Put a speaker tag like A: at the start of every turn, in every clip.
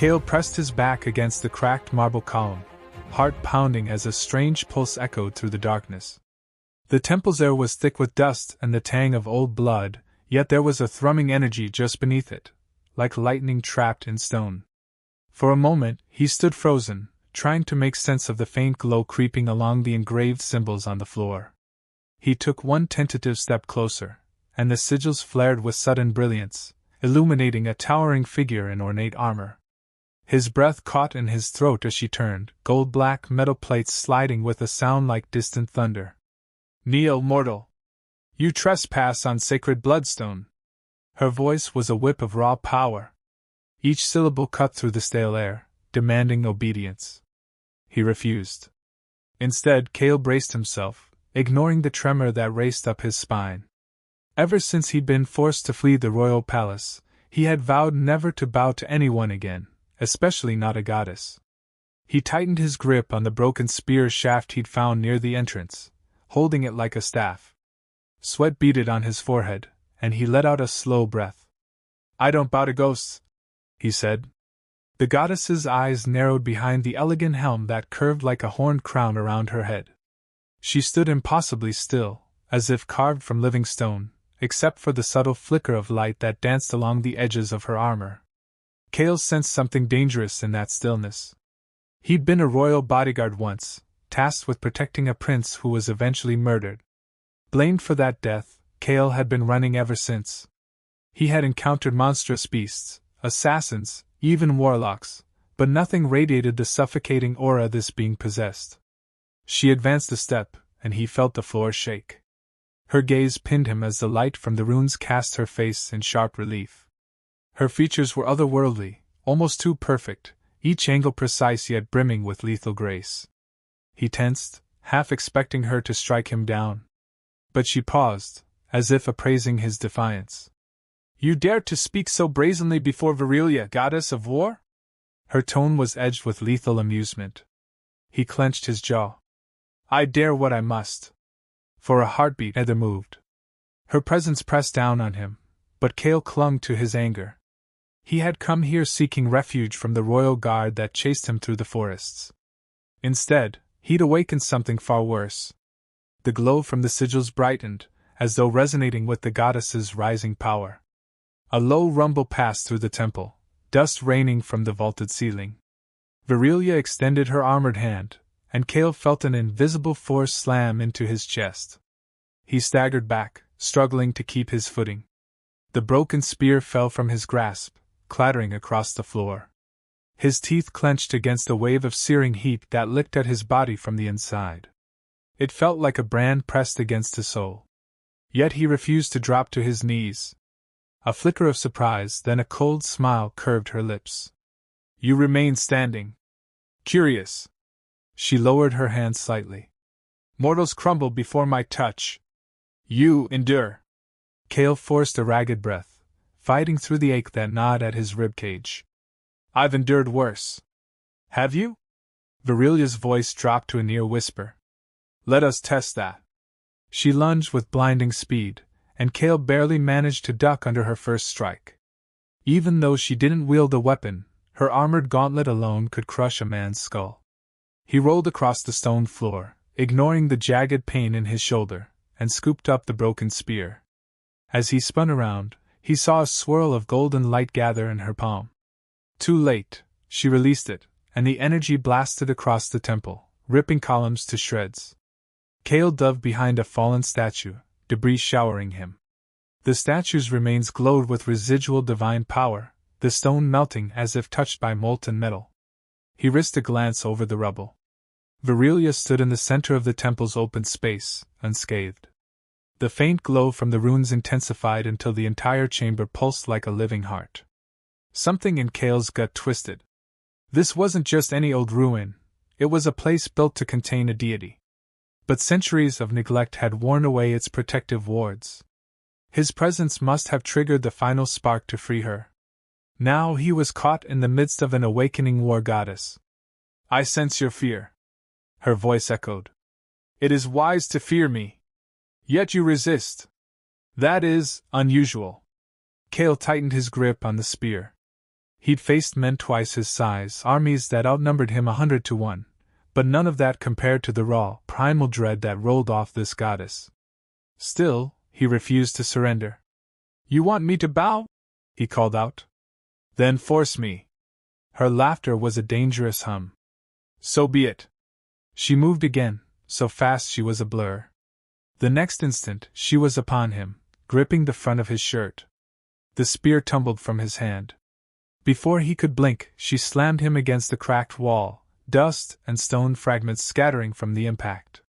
A: Kale pressed his back against the cracked marble column, heart pounding as a strange pulse echoed through the darkness. The temple's air was thick with dust and the tang of old blood, yet there was a thrumming energy just beneath it, like lightning trapped in stone. For a moment, he stood frozen, trying to make sense of the faint glow creeping along the engraved symbols on the floor. He took one tentative step closer, and the sigils flared with sudden brilliance, illuminating a towering figure in ornate armor. His breath caught in his throat as she turned, gold-black metal plates sliding with a sound like distant thunder. "Kneel, mortal! You trespass on sacred bloodstone!" Her voice was a whip of raw power. Each syllable cut through the stale air, demanding obedience. He refused. Instead, Kale braced himself, ignoring the tremor that raced up his spine. Ever since he'd been forced to flee the royal palace, he had vowed never to bow to anyone again, especially not a goddess. He tightened his grip on the broken spear shaft he'd found near the entrance, holding it like a staff. Sweat beaded on his forehead, and he let out a slow breath. "I don't bow to ghosts," he said. The goddess's eyes narrowed behind the elegant helm that curved like a horned crown around her head. She stood impossibly still, as if carved from living stone, except for the subtle flicker of light that danced along the edges of her armor. Kale sensed something dangerous in that stillness. He'd been a royal bodyguard once, tasked with protecting a prince who was eventually murdered. Blamed for that death, Kale had been running ever since. He had encountered monstrous beasts, assassins, even warlocks, but nothing radiated the suffocating aura this being possessed. She advanced a step, and he felt the floor shake. Her gaze pinned him as the light from the runes cast her face in sharp relief. Her features were otherworldly, almost too perfect, each angle precise yet brimming with lethal grace. He tensed, half expecting her to strike him down. But she paused, as if appraising his defiance. "You dare to speak so brazenly before Virilia, goddess of war?" Her tone was edged with lethal amusement. He clenched his jaw. "I dare what I must." For a heartbeat neither moved. Her presence pressed down on him, but Kale clung to his anger. He had come here seeking refuge from the royal guard that chased him through the forests. Instead, he'd awakened something far worse. The glow from the sigils brightened, as though resonating with the goddess's rising power. A low rumble passed through the temple, dust raining from the vaulted ceiling. Virilia extended her armored hand, and Kale felt an invisible force slam into his chest. He staggered back, struggling to keep his footing. The broken spear fell from his grasp, clattering across the floor. His teeth clenched against a wave of searing heat that licked at his body from the inside. It felt like a brand pressed against his soul. Yet he refused to drop to his knees. A flicker of surprise, then a cold smile curved her lips. "You remain standing. Curious." She lowered her hand slightly. "Mortals crumble before my touch. You endure." Kale forced a ragged breath, fighting through the ache that gnawed at his ribcage. "I've endured worse." "Have you?" Virilia's voice dropped to a near whisper. "Let us test that." She lunged with blinding speed, and Kale barely managed to duck under her first strike. Even though she didn't wield a weapon, her armored gauntlet alone could crush a man's skull. He rolled across the stone floor, ignoring the jagged pain in his shoulder, and scooped up the broken spear. As he spun around, he saw a swirl of golden light gather in her palm. Too late, she released it, and the energy blasted across the temple, ripping columns to shreds. Kale dove behind a fallen statue, debris showering him. The statue's remains glowed with residual divine power, the stone melting as if touched by molten metal. He risked a glance over the rubble. Virilia stood in the center of the temple's open space, unscathed. The faint glow from the runes intensified until the entire chamber pulsed like a living heart. Something in Kale's gut twisted. This wasn't just any old ruin, it was a place built to contain a deity. But centuries of neglect had worn away its protective wards. His presence must have triggered the final spark to free her. Now he was caught in the midst of an awakening war goddess. "I sense your fear," her voice echoed. "It is wise to fear me. Yet you resist. That is unusual." Kale tightened his grip on the spear. He'd faced men twice his size, armies that outnumbered him 100 to 1, but none of that compared to the raw, primal dread that rolled off this goddess. Still, he refused to surrender. "You want me to bow?" he called out. "Then force me." Her laughter was a dangerous hum. "So be it." She moved again, so fast she was a blur. The next instant, she was upon him, gripping the front of his shirt. The spear tumbled from his hand. Before he could blink, she slammed him against the cracked wall, dust and stone fragments scattering from the impact.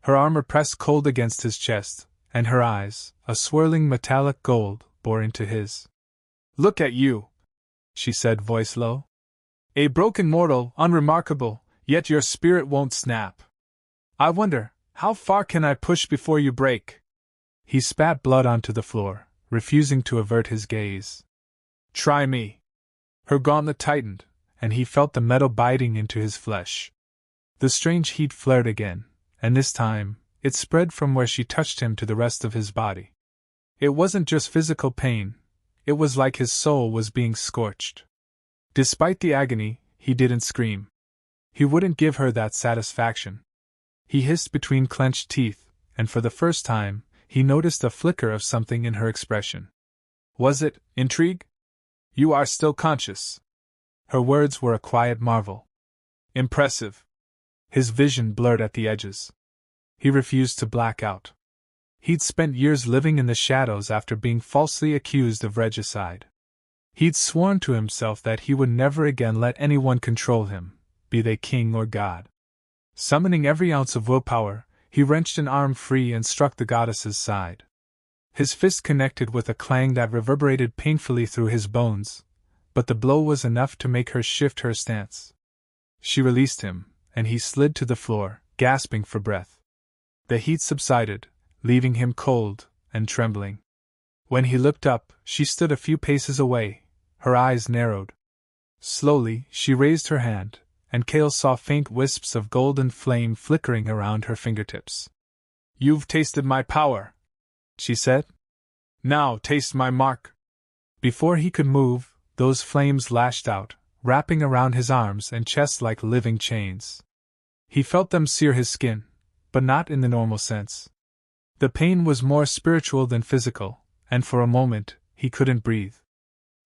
A: Her armor pressed cold against his chest, and her eyes, a swirling metallic gold, bore into his. "Look at you," she said, voice low. "A broken mortal, unremarkable, yet your spirit won't snap. I wonder, how far can I push before you break?" He spat blood onto the floor, refusing to avert his gaze. "Try me." Her gauntlet tightened, and he felt the metal biting into his flesh. The strange heat flared again, and this time, it spread from where she touched him to the rest of his body. It wasn't just physical pain, it was like his soul was being scorched. Despite the agony, he didn't scream. He wouldn't give her that satisfaction. He hissed between clenched teeth, and for the first time, he noticed a flicker of something in her expression. Was it intrigue? "You are still conscious." Her words were a quiet marvel. "Impressive." His vision blurred at the edges. He refused to black out. He'd spent years living in the shadows after being falsely accused of regicide. He'd sworn to himself that he would never again let anyone control him, be they king or god. Summoning every ounce of willpower, he wrenched an arm free and struck the goddess's side. His fist connected with a clang that reverberated painfully through his bones, but the blow was enough to make her shift her stance. She released him, and he slid to the floor, gasping for breath. The heat subsided, leaving him cold and trembling. When he looked up, she stood a few paces away, her eyes narrowed. Slowly, she raised her hand, and Cale saw faint wisps of golden flame flickering around her fingertips. "You've tasted my power," she said. "Now taste my mark." Before he could move, those flames lashed out, wrapping around his arms and chest like living chains. He felt them sear his skin, but not in the normal sense. The pain was more spiritual than physical, and for a moment, he couldn't breathe.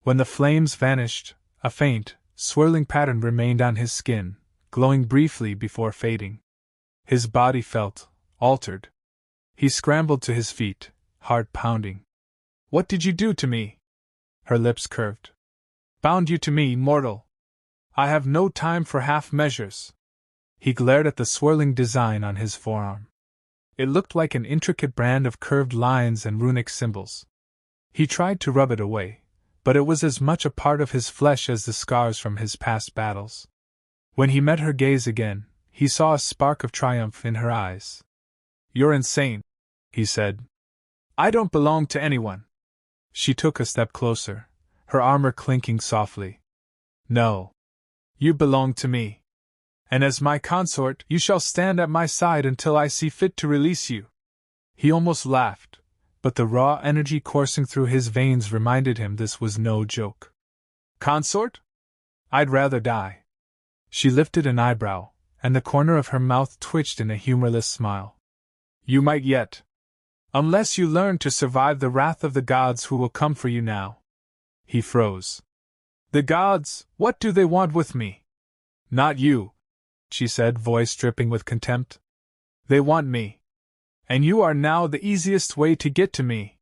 A: When the flames vanished, a faint, swirling pattern remained on his skin, glowing briefly before fading. His body felt altered. He scrambled to his feet, heart pounding. "What did you do to me?" Her lips curved. "Bound you to me, mortal. I have no time for half measures." He glared at the swirling design on his forearm. It looked like an intricate brand of curved lines and runic symbols. He tried to rub it away, but it was as much a part of his flesh as the scars from his past battles. When he met her gaze again, he saw a spark of triumph in her eyes. "You're insane," he said. "I don't belong to anyone." She took a step closer, her armor clinking softly. "No. You belong to me. And as my consort, you shall stand at my side until I see fit to release you." He almost laughed, but the raw energy coursing through his veins reminded him this was no joke. "Consort? I'd rather die." She lifted an eyebrow, and the corner of her mouth twitched in a humorless smile. "You might yet. Unless you learn to survive the wrath of the gods who will come for you now." He froze. "The gods, what do they want with me?" "Not you," she said, voice dripping with contempt. "They want me. And you are now the easiest way to get to me.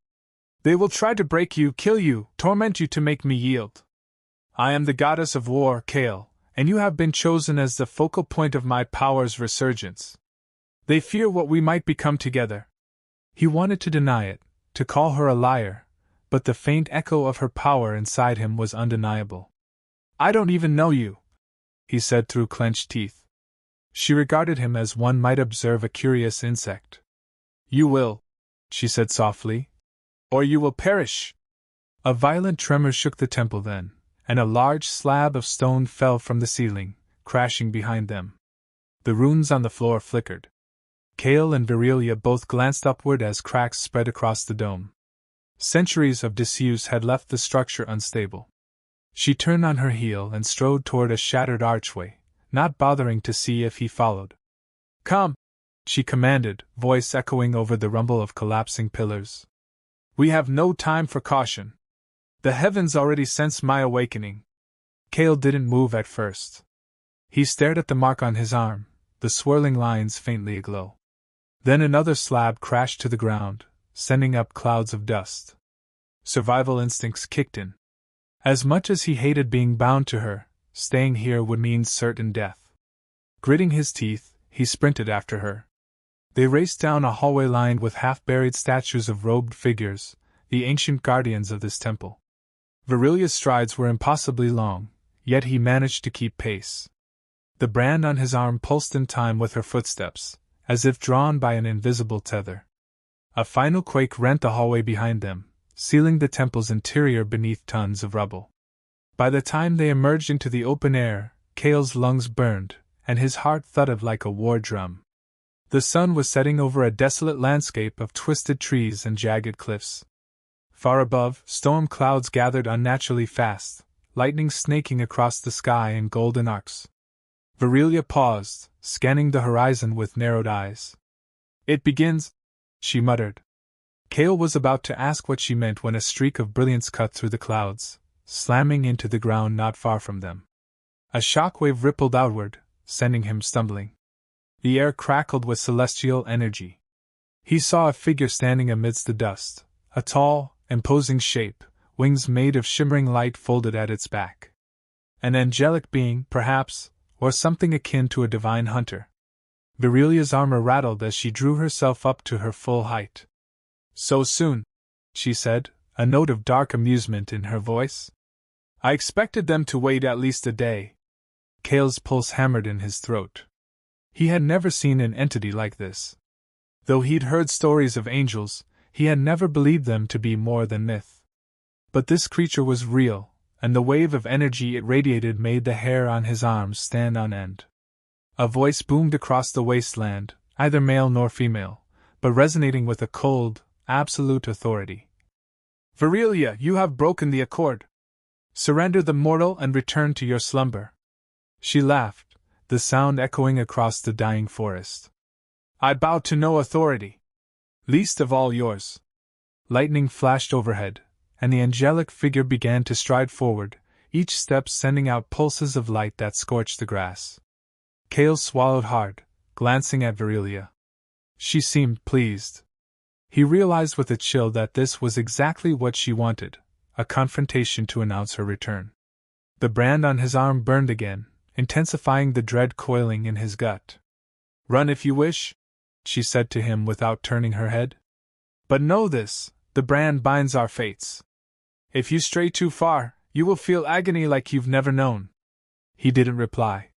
A: They will try to break you, kill you, torment you to make me yield. I am the goddess of war, Cale, and you have been chosen as the focal point of my power's resurgence. They fear what we might become together." He wanted to deny it, to call her a liar, but the faint echo of her power inside him was undeniable. "I don't even know you," he said through clenched teeth. She regarded him as one might observe a curious insect. "You will," she said softly, "or you will perish." A violent tremor shook the temple then, and a large slab of stone fell from the ceiling, crashing behind them. The runes on the floor flickered. Cale and Virelia both glanced upward as cracks spread across the dome. Centuries of disuse had left the structure unstable. She turned on her heel and strode toward a shattered archway, not bothering to see if he followed. "Come!" she commanded, voice echoing over the rumble of collapsing pillars. "We have no time for caution. The heavens already sense my awakening." Cale didn't move at first. He stared at the mark on his arm, the swirling lines faintly aglow. Then another slab crashed to the ground, sending up clouds of dust. Survival instincts kicked in. As much as he hated being bound to her, staying here would mean certain death. Gritting his teeth, he sprinted after her. They raced down a hallway lined with half-buried statues of robed figures, the ancient guardians of this temple. Virilia's strides were impossibly long, yet he managed to keep pace. The brand on his arm pulsed in time with her footsteps, as if drawn by an invisible tether. A final quake rent the hallway behind them, sealing the temple's interior beneath tons of rubble. By the time they emerged into the open air, Cale's lungs burned, and his heart thudded like a war drum. The sun was setting over a desolate landscape of twisted trees and jagged cliffs. Far above, storm clouds gathered unnaturally fast, lightning snaking across the sky in golden arcs. Virilia paused, scanning the horizon with narrowed eyes. "It begins," she muttered. Cale was about to ask what she meant when a streak of brilliance cut through the clouds, slamming into the ground not far from them. A shockwave rippled outward, sending him stumbling. The air crackled with celestial energy. He saw a figure standing amidst the dust, a tall, imposing shape, wings made of shimmering light folded at its back. An angelic being, perhaps, or something akin to a divine hunter. Virilia's armor rattled as she drew herself up to her full height. "So soon," she said, a note of dark amusement in her voice. "I expected them to wait at least a day." Cale's pulse hammered in his throat. He had never seen an entity like this. Though he'd heard stories of angels, he had never believed them to be more than myth. But this creature was real, and the wave of energy it radiated made the hair on his arms stand on end. A voice boomed across the wasteland, neither male nor female, but resonating with a cold, absolute authority. "Virilia, you have broken the accord. Surrender the mortal and return to your slumber." She laughed, the sound echoing across the dying forest. "I bow to no authority. Least of all yours." Lightning flashed overhead, and the angelic figure began to stride forward, each step sending out pulses of light that scorched the grass. Cale swallowed hard, glancing at Virilia. She seemed pleased. He realized with a chill that this was exactly what she wanted, a confrontation to announce her return. The brand on his arm burned again, intensifying the dread coiling in his gut. "Run if you wish," she said to him without turning her head. "But know this, the brand binds our fates. If you stray too far, you will feel agony like you've never known." He didn't reply.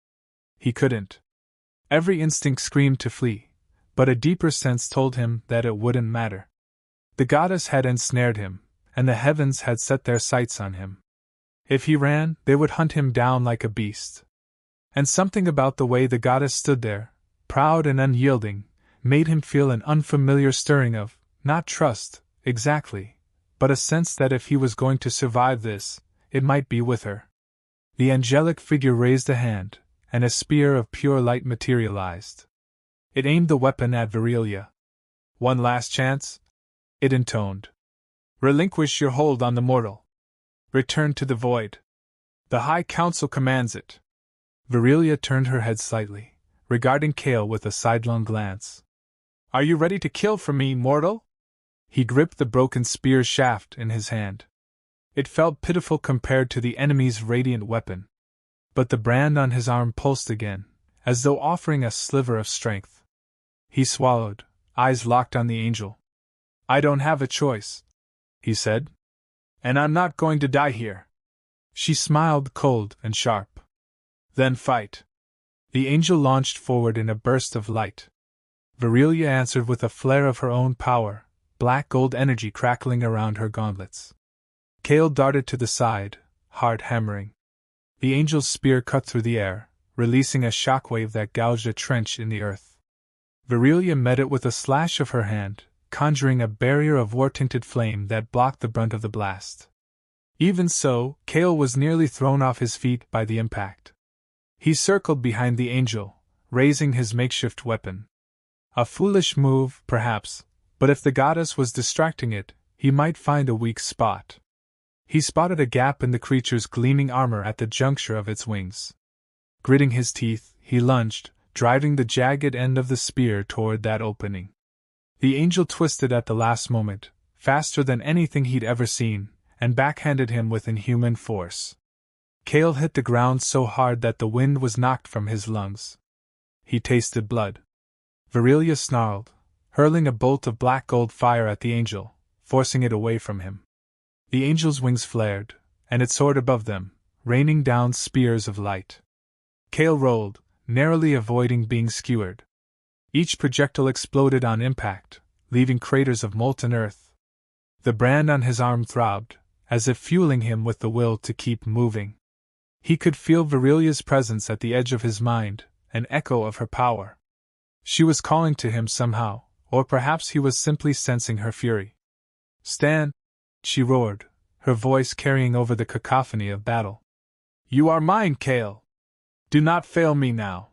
A: He couldn't. Every instinct screamed to flee, but a deeper sense told him that it wouldn't matter. The goddess had ensnared him, and the heavens had set their sights on him. If he ran, they would hunt him down like a beast. And something about the way the goddess stood there, proud and unyielding, made him feel an unfamiliar stirring of, not trust, exactly, but a sense that if he was going to survive this, it might be with her. The angelic figure raised a hand, and a spear of pure light materialized. It aimed the weapon at Virilia. "One last chance?" it intoned. "Relinquish your hold on the mortal. Return to the void. The High Council commands it." Virilia turned her head slightly, regarding Cale with a sidelong glance. "Are you ready to kill for me, mortal?" He gripped the broken spear shaft in his hand. It felt pitiful compared to the enemy's radiant weapon. But the brand on his arm pulsed again, as though offering a sliver of strength. He swallowed, eyes locked on the angel. "I don't have a choice," he said. "And I'm not going to die here." She smiled cold and sharp. "Then fight." The angel launched forward in a burst of light. Virilia answered with a flare of her own power, black gold energy crackling around her gauntlets. Cale darted to the side, heart hammering. The angel's spear cut through the air, releasing a shockwave that gouged a trench in the earth. Virilia met it with a slash of her hand, conjuring a barrier of war-tinted flame that blocked the brunt of the blast. Even so, Kale was nearly thrown off his feet by the impact. He circled behind the angel, raising his makeshift weapon. A foolish move, perhaps, but if the goddess was distracting it, he might find a weak spot. He spotted a gap in the creature's gleaming armor at the juncture of its wings. Gritting his teeth, he lunged, driving the jagged end of the spear toward that opening. The angel twisted at the last moment, faster than anything he'd ever seen, and backhanded him with inhuman force. Kale hit the ground so hard that the wind was knocked from his lungs. He tasted blood. Virelia snarled, hurling a bolt of black gold fire at the angel, forcing it away from him. The angel's wings flared, and it soared above them, raining down spears of light. Kale rolled, narrowly avoiding being skewered. Each projectile exploded on impact, leaving craters of molten earth. The brand on his arm throbbed, as if fueling him with the will to keep moving. He could feel Virelia's presence at the edge of his mind, an echo of her power. She was calling to him somehow, or perhaps he was simply sensing her fury. "Stand!" she roared, her voice carrying over the cacophony of battle. "You are mine, Kale! Do not fail me now!"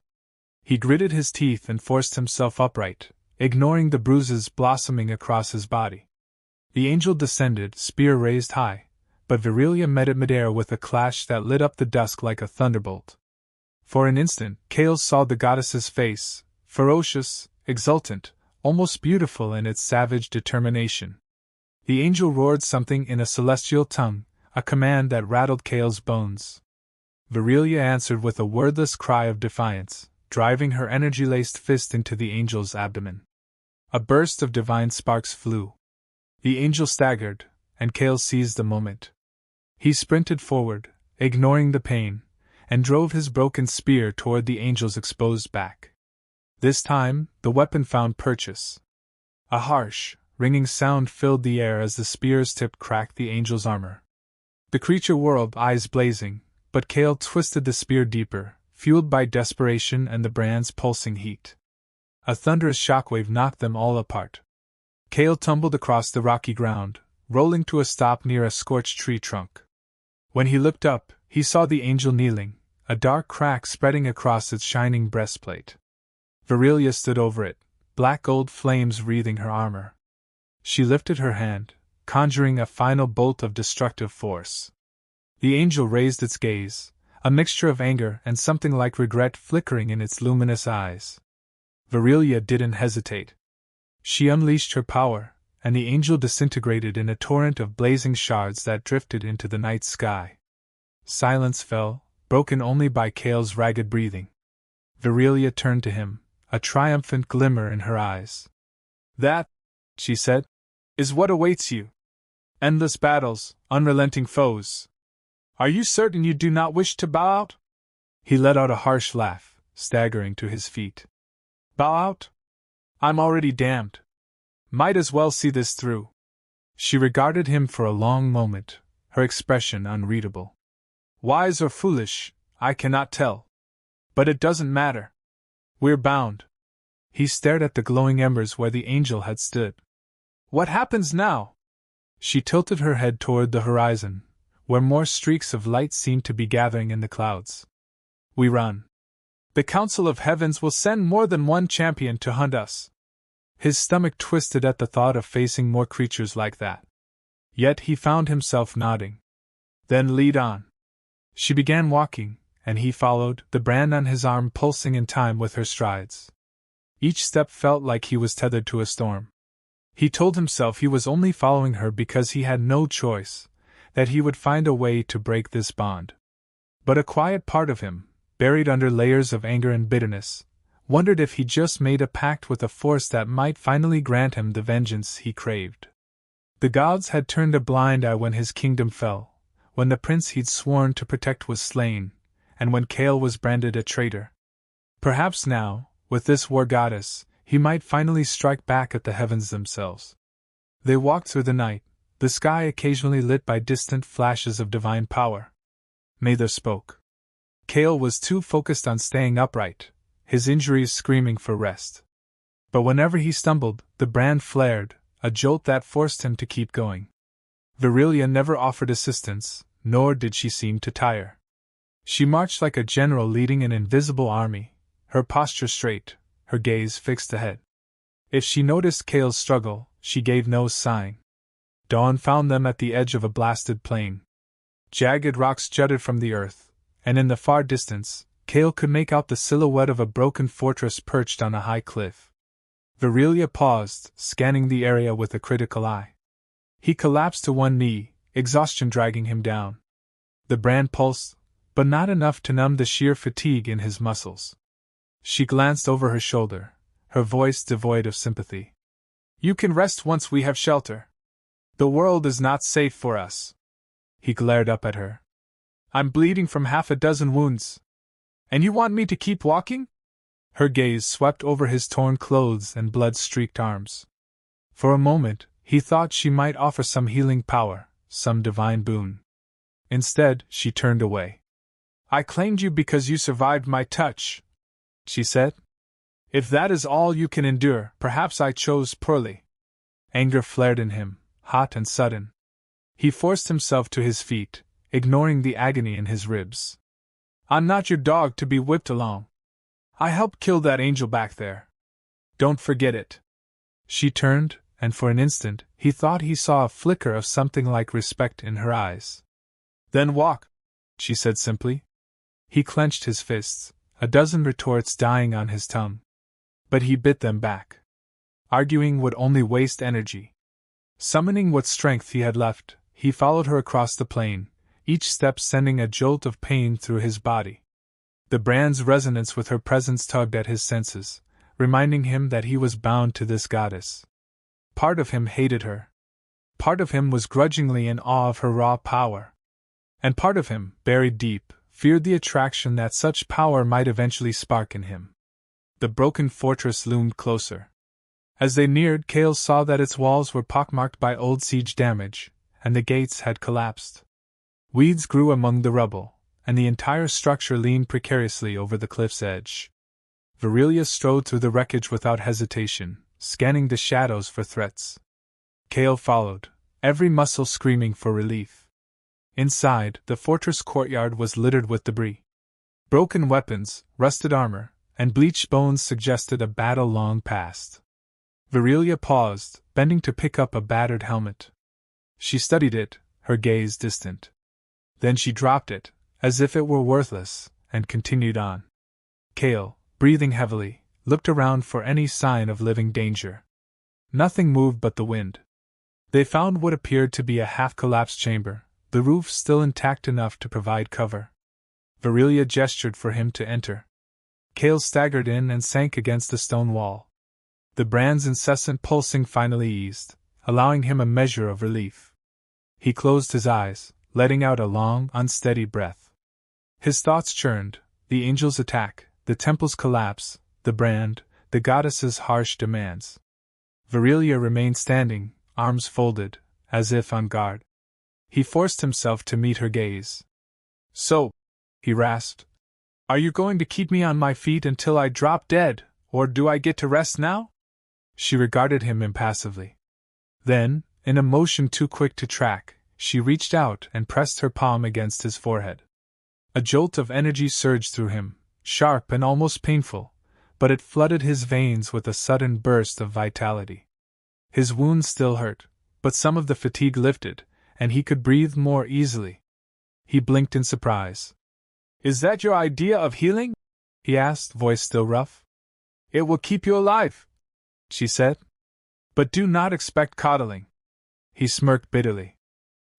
A: He gritted his teeth and forced himself upright, ignoring the bruises blossoming across his body. The angel descended, spear raised high, but Virelia met it midair with a clash that lit up the dusk like a thunderbolt. For an instant, Kale saw the goddess's face, ferocious, exultant, almost beautiful in its savage determination. The angel roared something in a celestial tongue, a command that rattled Kale's bones. Virelia answered with a wordless cry of defiance, driving her energy-laced fist into the angel's abdomen. A burst of divine sparks flew. The angel staggered, and Kale seized the moment. He sprinted forward, ignoring the pain, and drove his broken spear toward the angel's exposed back. This time, the weapon found purchase. A harsh, ringing sound filled the air as the spear's tip cracked the angel's armor. The creature whirled, eyes blazing, but Kale twisted the spear deeper, fueled by desperation and the brand's pulsing heat. A thunderous shockwave knocked them all apart. Kale tumbled across the rocky ground, rolling to a stop near a scorched tree trunk. When he looked up, he saw the angel kneeling, a dark crack spreading across its shining breastplate. Virelia stood over it, black gold flames wreathing her armor. She lifted her hand, conjuring a final bolt of destructive force. The angel raised its gaze, a mixture of anger and something like regret flickering in its luminous eyes. Virelia didn't hesitate. She unleashed her power, and the angel disintegrated in a torrent of blazing shards that drifted into the night sky. Silence fell, broken only by Kale's ragged breathing. Virelia turned to him, a triumphant glimmer in her eyes. "That," she said, "is what awaits you. Endless battles, unrelenting foes. Are you certain you do not wish to bow out?" He let out a harsh laugh, staggering to his feet. "Bow out? I'm already damned. Might as well see this through." She regarded him for a long moment, her expression unreadable. "Wise or foolish, I cannot tell. But it doesn't matter. We're bound." He stared at the glowing embers where the angel had stood. "What happens now?" She tilted her head toward the horizon, where more streaks of light seemed to be gathering in the clouds. "We run. The Council of Heavens will send more than one champion to hunt us." His stomach twisted at the thought of facing more creatures like that. Yet he found himself nodding. "Then lead on." She began walking, and he followed, the brand on his arm pulsing in time with her strides. Each step felt like he was tethered to a storm. He told himself he was only following her because he had no choice, that he would find a way to break this bond. But a quiet part of him, buried under layers of anger and bitterness, wondered if he just made a pact with a force that might finally grant him the vengeance he craved. The gods had turned a blind eye when his kingdom fell, when the prince he'd sworn to protect was slain, and when Kale was branded a traitor. Perhaps now, with this war goddess, he might finally strike back at the heavens themselves. They walked through the night, the sky occasionally lit by distant flashes of divine power. Neither spoke. Kale was too focused on staying upright, his injuries screaming for rest. But whenever he stumbled, the brand flared, a jolt that forced him to keep going. Virilia never offered assistance, nor did she seem to tire. She marched like a general leading an invisible army, her posture straight, her gaze fixed ahead. If she noticed Kale's struggle, she gave no sign. Dawn found them at the edge of a blasted plain. Jagged rocks jutted from the earth, and in the far distance, Kale could make out the silhouette of a broken fortress perched on a high cliff. Virilia paused, scanning the area with a critical eye. He collapsed to one knee, exhaustion dragging him down. The brand pulsed, but not enough to numb the sheer fatigue in his muscles. She glanced over her shoulder, her voice devoid of sympathy. "You can rest once we have shelter. The world is not safe for us." He glared up at her. "I'm bleeding from half a dozen wounds. And you want me to keep walking?" Her gaze swept over his torn clothes and blood-streaked arms. For a moment, he thought she might offer some healing power, some divine boon. Instead, she turned away. "I claimed you because you survived my touch," she said. "If that is all you can endure, perhaps I chose poorly." Anger flared in him, hot and sudden. He forced himself to his feet, ignoring the agony in his ribs. "I'm not your dog to be whipped along. I helped kill that angel back there. Don't forget it." She turned, and for an instant, he thought he saw a flicker of something like respect in her eyes. "Then walk," she said simply. He clenched his fists, a dozen retorts dying on his tongue. But he bit them back. Arguing would only waste energy. Summoning what strength he had left, he followed her across the plain, each step sending a jolt of pain through his body. The brand's resonance with her presence tugged at his senses, reminding him that he was bound to this goddess. Part of him hated her. Part of him was grudgingly in awe of her raw power. And part of him, buried deep, feared the attraction that such power might eventually spark in him. The broken fortress loomed closer. As they neared, Kale saw that its walls were pockmarked by old siege damage, and the gates had collapsed. Weeds grew among the rubble, and the entire structure leaned precariously over the cliff's edge. Virilia strode through the wreckage without hesitation, scanning the shadows for threats. Kale followed, every muscle screaming for relief. Inside, the fortress courtyard was littered with debris. Broken weapons, rusted armor, and bleached bones suggested a battle long past. Virilia paused, bending to pick up a battered helmet. She studied it, her gaze distant. Then she dropped it, as if it were worthless, and continued on. Kale, breathing heavily, looked around for any sign of living danger. Nothing moved but the wind. They found what appeared to be a half-collapsed chamber, the roof still intact enough to provide cover. Virilia gestured for him to enter. Kale staggered in and sank against the stone wall. The brand's incessant pulsing finally eased, allowing him a measure of relief. He closed his eyes, letting out a long, unsteady breath. His thoughts churned: the angel's attack, the temple's collapse, the brand, the goddess's harsh demands. Virilia remained standing, arms folded, as if on guard. He forced himself to meet her gaze. "So," he rasped, "are you going to keep me on my feet until I drop dead, or do I get to rest now?" She regarded him impassively. Then, in a motion too quick to track, she reached out and pressed her palm against his forehead. A jolt of energy surged through him, sharp and almost painful, but it flooded his veins with a sudden burst of vitality. His wounds still hurt, but some of the fatigue lifted, and he could breathe more easily. He blinked in surprise. "Is that your idea of healing?" he asked, voice still rough. "It will keep you alive," she said. "But do not expect coddling." He smirked bitterly.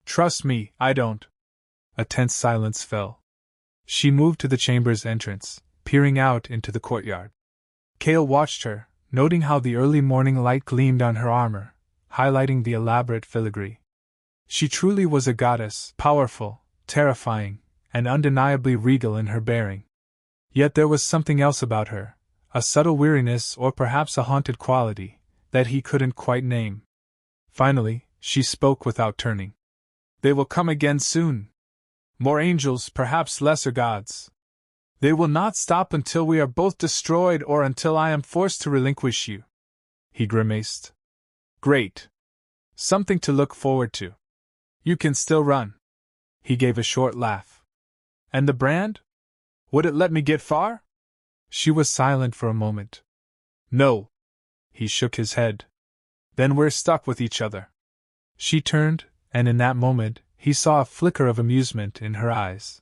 A: "Trust me, I don't." A tense silence fell. She moved to the chamber's entrance, peering out into the courtyard. Kale watched her, noting how the early morning light gleamed on her armor, highlighting the elaborate filigree. She truly was a goddess, powerful, terrifying, and undeniably regal in her bearing. Yet there was something else about her, a subtle weariness or perhaps a haunted quality, that he couldn't quite name. Finally, she spoke without turning. "They will come again soon. More angels, perhaps lesser gods. They will not stop until we are both destroyed or until I am forced to relinquish you." He grimaced. "Great. Something to look forward to." You can still run. He gave a short laugh. And the brand? Would it let me get far? She was silent for a moment. No. He shook his head. Then we're stuck with each other. She turned, and in that moment, he saw a flicker of amusement in her eyes.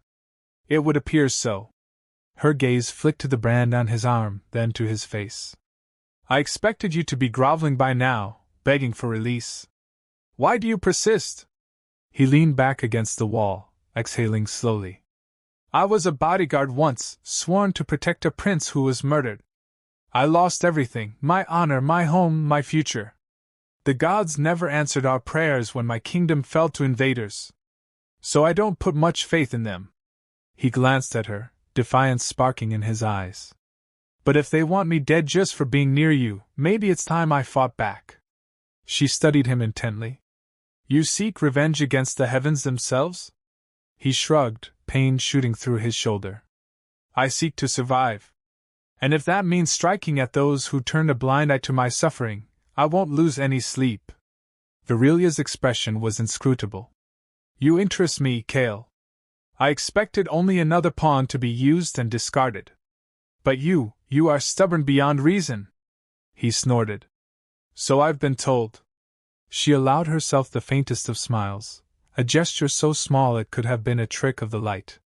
A: It would appear so. Her gaze flicked to the brand on his arm, then to his face. I expected you to be groveling by now, begging for release. Why do you persist? He leaned back against the wall, exhaling slowly. I was a bodyguard once, sworn to protect a prince who was murdered. I lost everything, my honor, my home, my future. The gods never answered our prayers when my kingdom fell to invaders. So I don't put much faith in them. He glanced at her, defiance sparking in his eyes. But if they want me dead just for being near you, maybe it's time I fought back. She studied him intently. You seek revenge against the heavens themselves? He shrugged, pain shooting through his shoulder. I seek to survive. And if that means striking at those who turn a blind eye to my suffering, I won't lose any sleep. Virelia's expression was inscrutable. You interest me, Kale. I expected only another pawn to be used and discarded. But you are stubborn beyond reason. He snorted. So I've been told. She allowed herself the faintest of smiles, a gesture so small it could have been a trick of the light.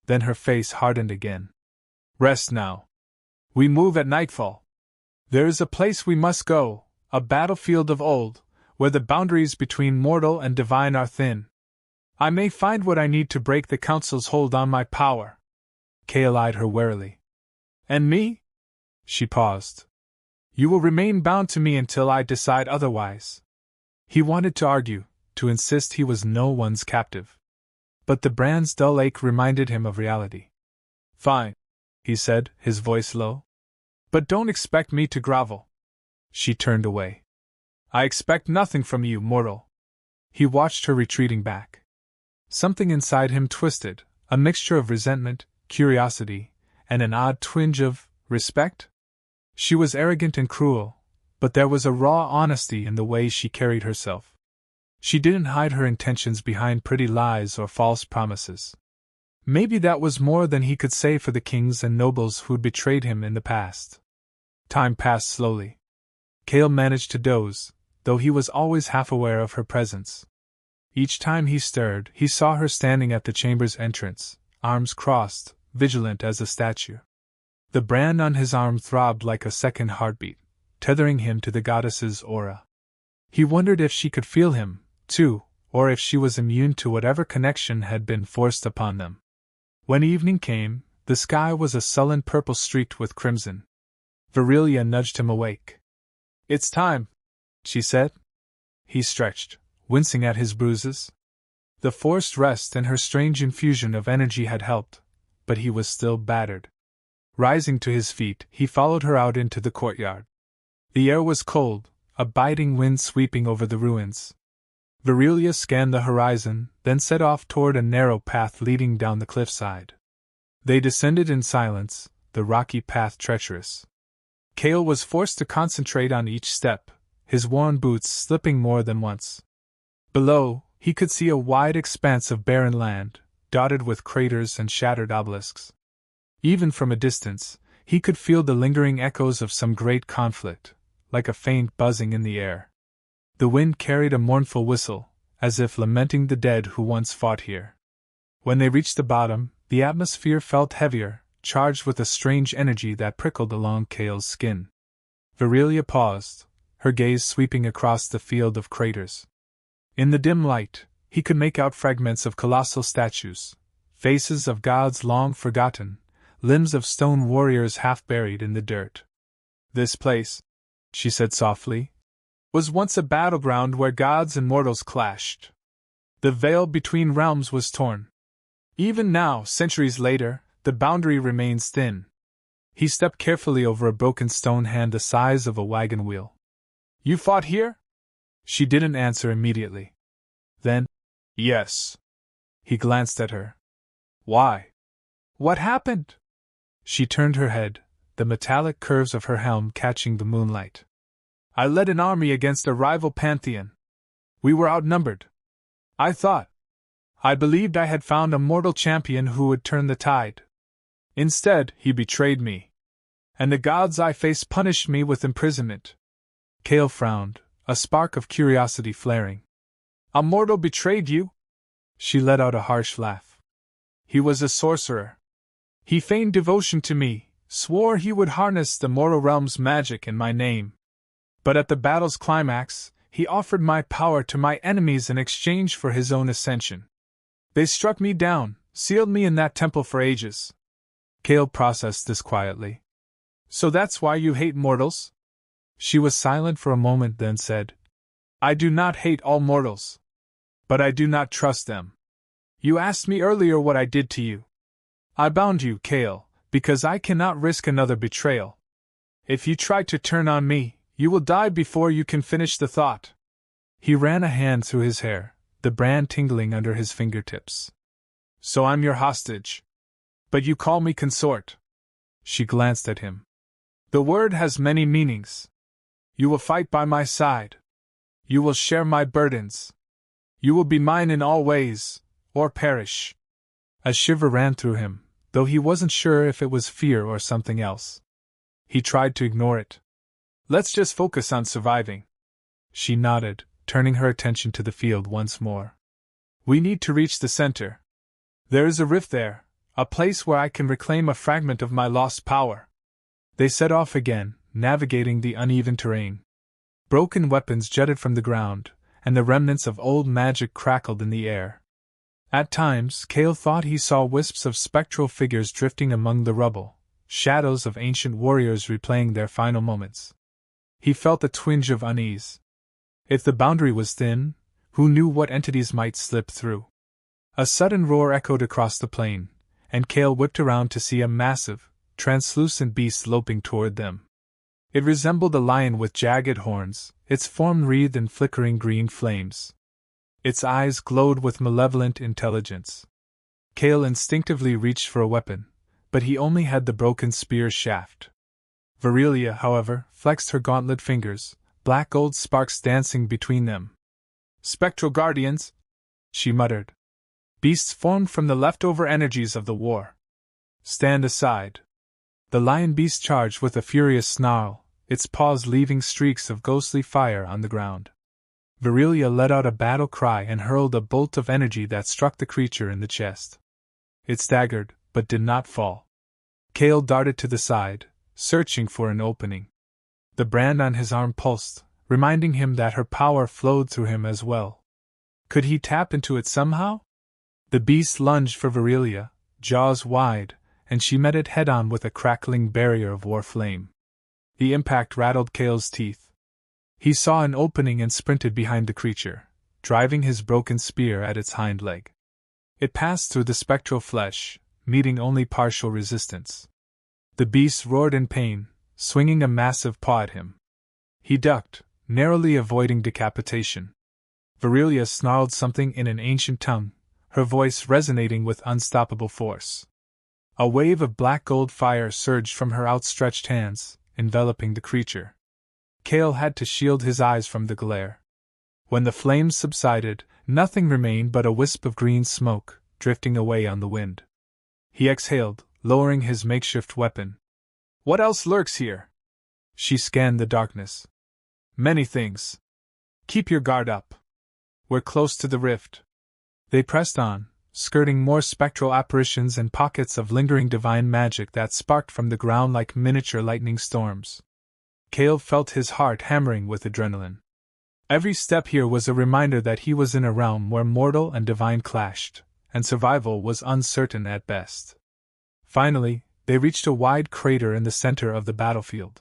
A: Then her face hardened again. Rest now. We move at nightfall. There is a place we must go, a battlefield of old, where the boundaries between mortal and divine are thin. I may find what I need to break the Council's hold on my power. Kale eyed her warily. And me? She paused. You will remain bound to me until I decide otherwise. He wanted to argue, to insist he was no one's captive. But the brand's dull ache reminded him of reality. Fine, he said, his voice low. But don't expect me to grovel. She turned away. I expect nothing from you, mortal. He watched her retreating back. Something inside him twisted, a mixture of resentment, curiosity, and an odd twinge of respect. She was arrogant and cruel, but there was a raw honesty in the way she carried herself. She didn't hide her intentions behind pretty lies or false promises. Maybe that was more than he could say for the kings and nobles who'd betrayed him in the past. Time passed slowly. Kale managed to doze, though he was always half aware of her presence. Each time he stirred, he saw her standing at the chamber's entrance, arms crossed, vigilant as a statue. The brand on his arm throbbed like a second heartbeat, tethering him to the goddess's aura. He wondered if she could feel him, too, or if she was immune to whatever connection had been forced upon them. When evening came, the sky was a sullen purple streaked with crimson. Virelia nudged him awake. It's time, she said. He stretched, wincing at his bruises. The forced rest and her strange infusion of energy had helped, but he was still battered. Rising to his feet, he followed her out into the courtyard. The air was cold, a biting wind sweeping over the ruins. Virelia scanned the horizon, then set off toward a narrow path leading down the cliffside. They descended in silence, the rocky path treacherous. Kale was forced to concentrate on each step, his worn boots slipping more than once. Below, he could see a wide expanse of barren land, dotted with craters and shattered obelisks. Even from a distance, he could feel the lingering echoes of some great conflict, like a faint buzzing in the air. The wind carried a mournful whistle, as if lamenting the dead who once fought here. When they reached the bottom, the atmosphere felt heavier, charged with a strange energy that prickled along Kale's skin. Virelia paused, her gaze sweeping across the field of craters. In the dim light, he could make out fragments of colossal statues, faces of gods long forgotten, limbs of stone warriors half buried in the dirt. This place, she said softly, was once a battleground where gods and mortals clashed. The veil between realms was torn. Even now, centuries later, the boundary remains thin. He stepped carefully over a broken stone hand the size of a wagon wheel. You fought here? She didn't answer immediately. Then, yes. He glanced at her. Why? What happened? She turned her head, the metallic curves of her helm catching the moonlight. I led an army against a rival pantheon. We were outnumbered. I believed I had found a mortal champion who would turn the tide. Instead, he betrayed me. And the gods I face punished me with imprisonment. Kale frowned, a spark of curiosity flaring. A mortal betrayed you? She let out a harsh laugh. He was a sorcerer. He feigned devotion to me, swore he would harness the mortal realm's magic in my name. But at the battle's climax, he offered my power to my enemies in exchange for his own ascension. They struck me down, sealed me in that temple for ages. Kale processed this quietly. So that's why you hate mortals? She was silent for a moment, then said, I do not hate all mortals. But I do not trust them. You asked me earlier what I did to you. I bound you, Kale, because I cannot risk another betrayal. If you try to turn on me, you will die before you can finish the thought. He ran a hand through his hair, the brand tingling under his fingertips. So I'm your hostage. But you call me consort. She glanced at him. The word has many meanings. You will fight by my side. You will share my burdens. You will be mine in all ways, or perish. A shiver ran through him, though he wasn't sure if it was fear or something else. He tried to ignore it. Let's just focus on surviving. She nodded, turning her attention to the field once more. We need to reach the center. There is a rift there, a place where I can reclaim a fragment of my lost power. They set off again, navigating the uneven terrain. Broken weapons jutted from the ground, and the remnants of old magic crackled in the air. At times, Kale thought he saw wisps of spectral figures drifting among the rubble, shadows of ancient warriors replaying their final moments. He felt a twinge of unease. If the boundary was thin, who knew what entities might slip through? A sudden roar echoed across the plain, and Kale whipped around to see a massive, translucent beast loping toward them. It resembled a lion with jagged horns, its form wreathed in flickering green flames. Its eyes glowed with malevolent intelligence. Kale instinctively reached for a weapon, but he only had the broken spear shaft. Virelia, however, flexed her gauntlet fingers, black gold sparks dancing between them. Spectral guardians, she muttered. Beasts formed from the leftover energies of the war. Stand aside. The lion beast charged with a furious snarl, its paws leaving streaks of ghostly fire on the ground. Virelia let out a battle cry and hurled a bolt of energy that struck the creature in the chest. It staggered, but did not fall. Kale darted to the side, searching for an opening. The brand on his arm pulsed, reminding him that her power flowed through him as well. Could he tap into it somehow? The beast lunged for Virelia, jaws wide, and she met it head-on with a crackling barrier of war flame. The impact rattled Kale's teeth. He saw an opening and sprinted behind the creature, driving his broken spear at its hind leg. It passed through the spectral flesh, meeting only partial resistance. The beast roared in pain, swinging a massive paw at him. He ducked, narrowly avoiding decapitation. Virelia snarled something in an ancient tongue, her voice resonating with unstoppable force. A wave of black gold fire surged from her outstretched hands, enveloping the creature. Kale had to shield his eyes from the glare. When the flames subsided, nothing remained but a wisp of green smoke, drifting away on the wind. He exhaled, lowering his makeshift weapon. What else lurks here? She scanned the darkness. Many things. Keep your guard up. We're close to the rift. They pressed on, skirting more spectral apparitions and pockets of lingering divine magic that sparked from the ground like miniature lightning storms. Kale felt his heart hammering with adrenaline. Every step here was a reminder that he was in a realm where mortal and divine clashed, and survival was uncertain at best. Finally, they reached a wide crater in the center of the battlefield.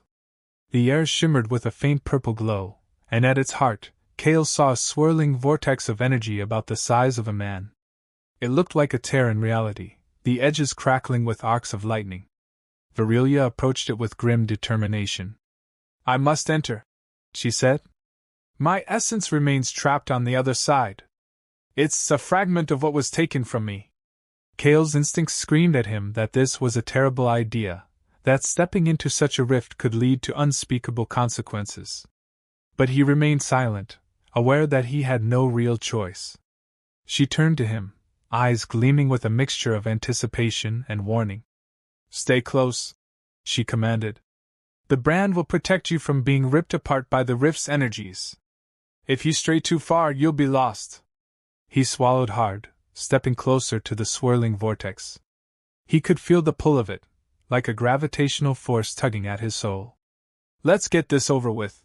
A: The air shimmered with a faint purple glow, and at its heart, Kale saw a swirling vortex of energy about the size of a man. It looked like a tear in reality, the edges crackling with arcs of lightning. Virelia approached it with grim determination. I must enter, she said. My essence remains trapped on the other side. It's a fragment of what was taken from me. Kale's instincts screamed at him that this was a terrible idea, that stepping into such a rift could lead to unspeakable consequences. But he remained silent, aware that he had no real choice. She turned to him, eyes gleaming with a mixture of anticipation and warning. Stay close, she commanded. The brand will protect you from being ripped apart by the rift's energies. If you stray too far, you'll be lost. He swallowed hard, stepping closer to the swirling vortex. He could feel the pull of it, like a gravitational force tugging at his soul. Let's get this over with,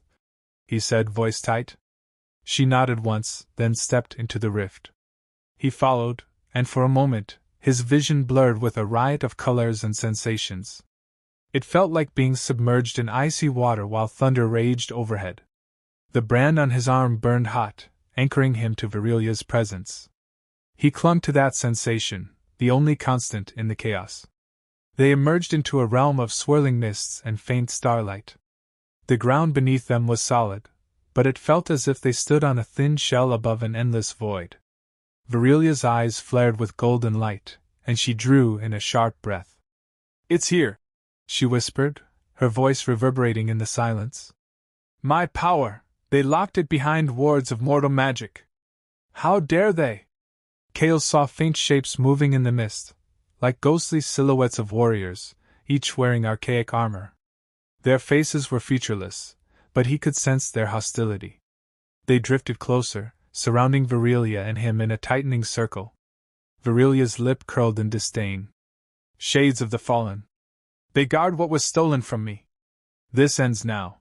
A: he said, voice tight. She nodded once, then stepped into the rift. He followed, and for a moment, his vision blurred with a riot of colors and sensations. It felt like being submerged in icy water while thunder raged overhead. The brand on his arm burned hot, anchoring him to Virelia's presence. He clung to that sensation, the only constant in the chaos. They emerged into a realm of swirling mists and faint starlight. The ground beneath them was solid, but it felt as if they stood on a thin shell above an endless void. Virelia's eyes flared with golden light, and she drew in a sharp breath. It's here, she whispered, her voice reverberating in the silence. My power! They locked it behind wards of mortal magic. How dare they? Kale saw faint shapes moving in the mist, like ghostly silhouettes of warriors, each wearing archaic armor. Their faces were featureless, but he could sense their hostility. They drifted closer, surrounding Virelia and him in a tightening circle. Virelia's lip curled in disdain. Shades of the Fallen. They guard what was stolen from me. This ends now.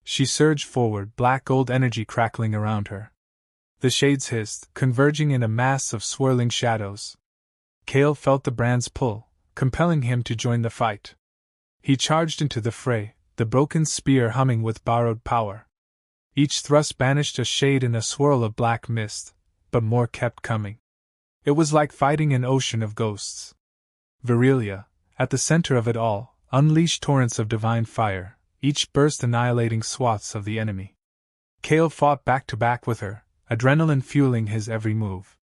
A: She surged forward, black gold energy crackling around her. The shades hissed, converging in a mass of swirling shadows. Kale felt the brand's pull, compelling him to join the fight. He charged into the fray, the broken spear humming with borrowed power. Each thrust banished a shade in a swirl of black mist, but more kept coming. It was like fighting an ocean of ghosts. Virelia, at the center of it all, unleashed torrents of divine fire, each burst annihilating swaths of the enemy. Kale fought back to back with her, adrenaline fueling his every move.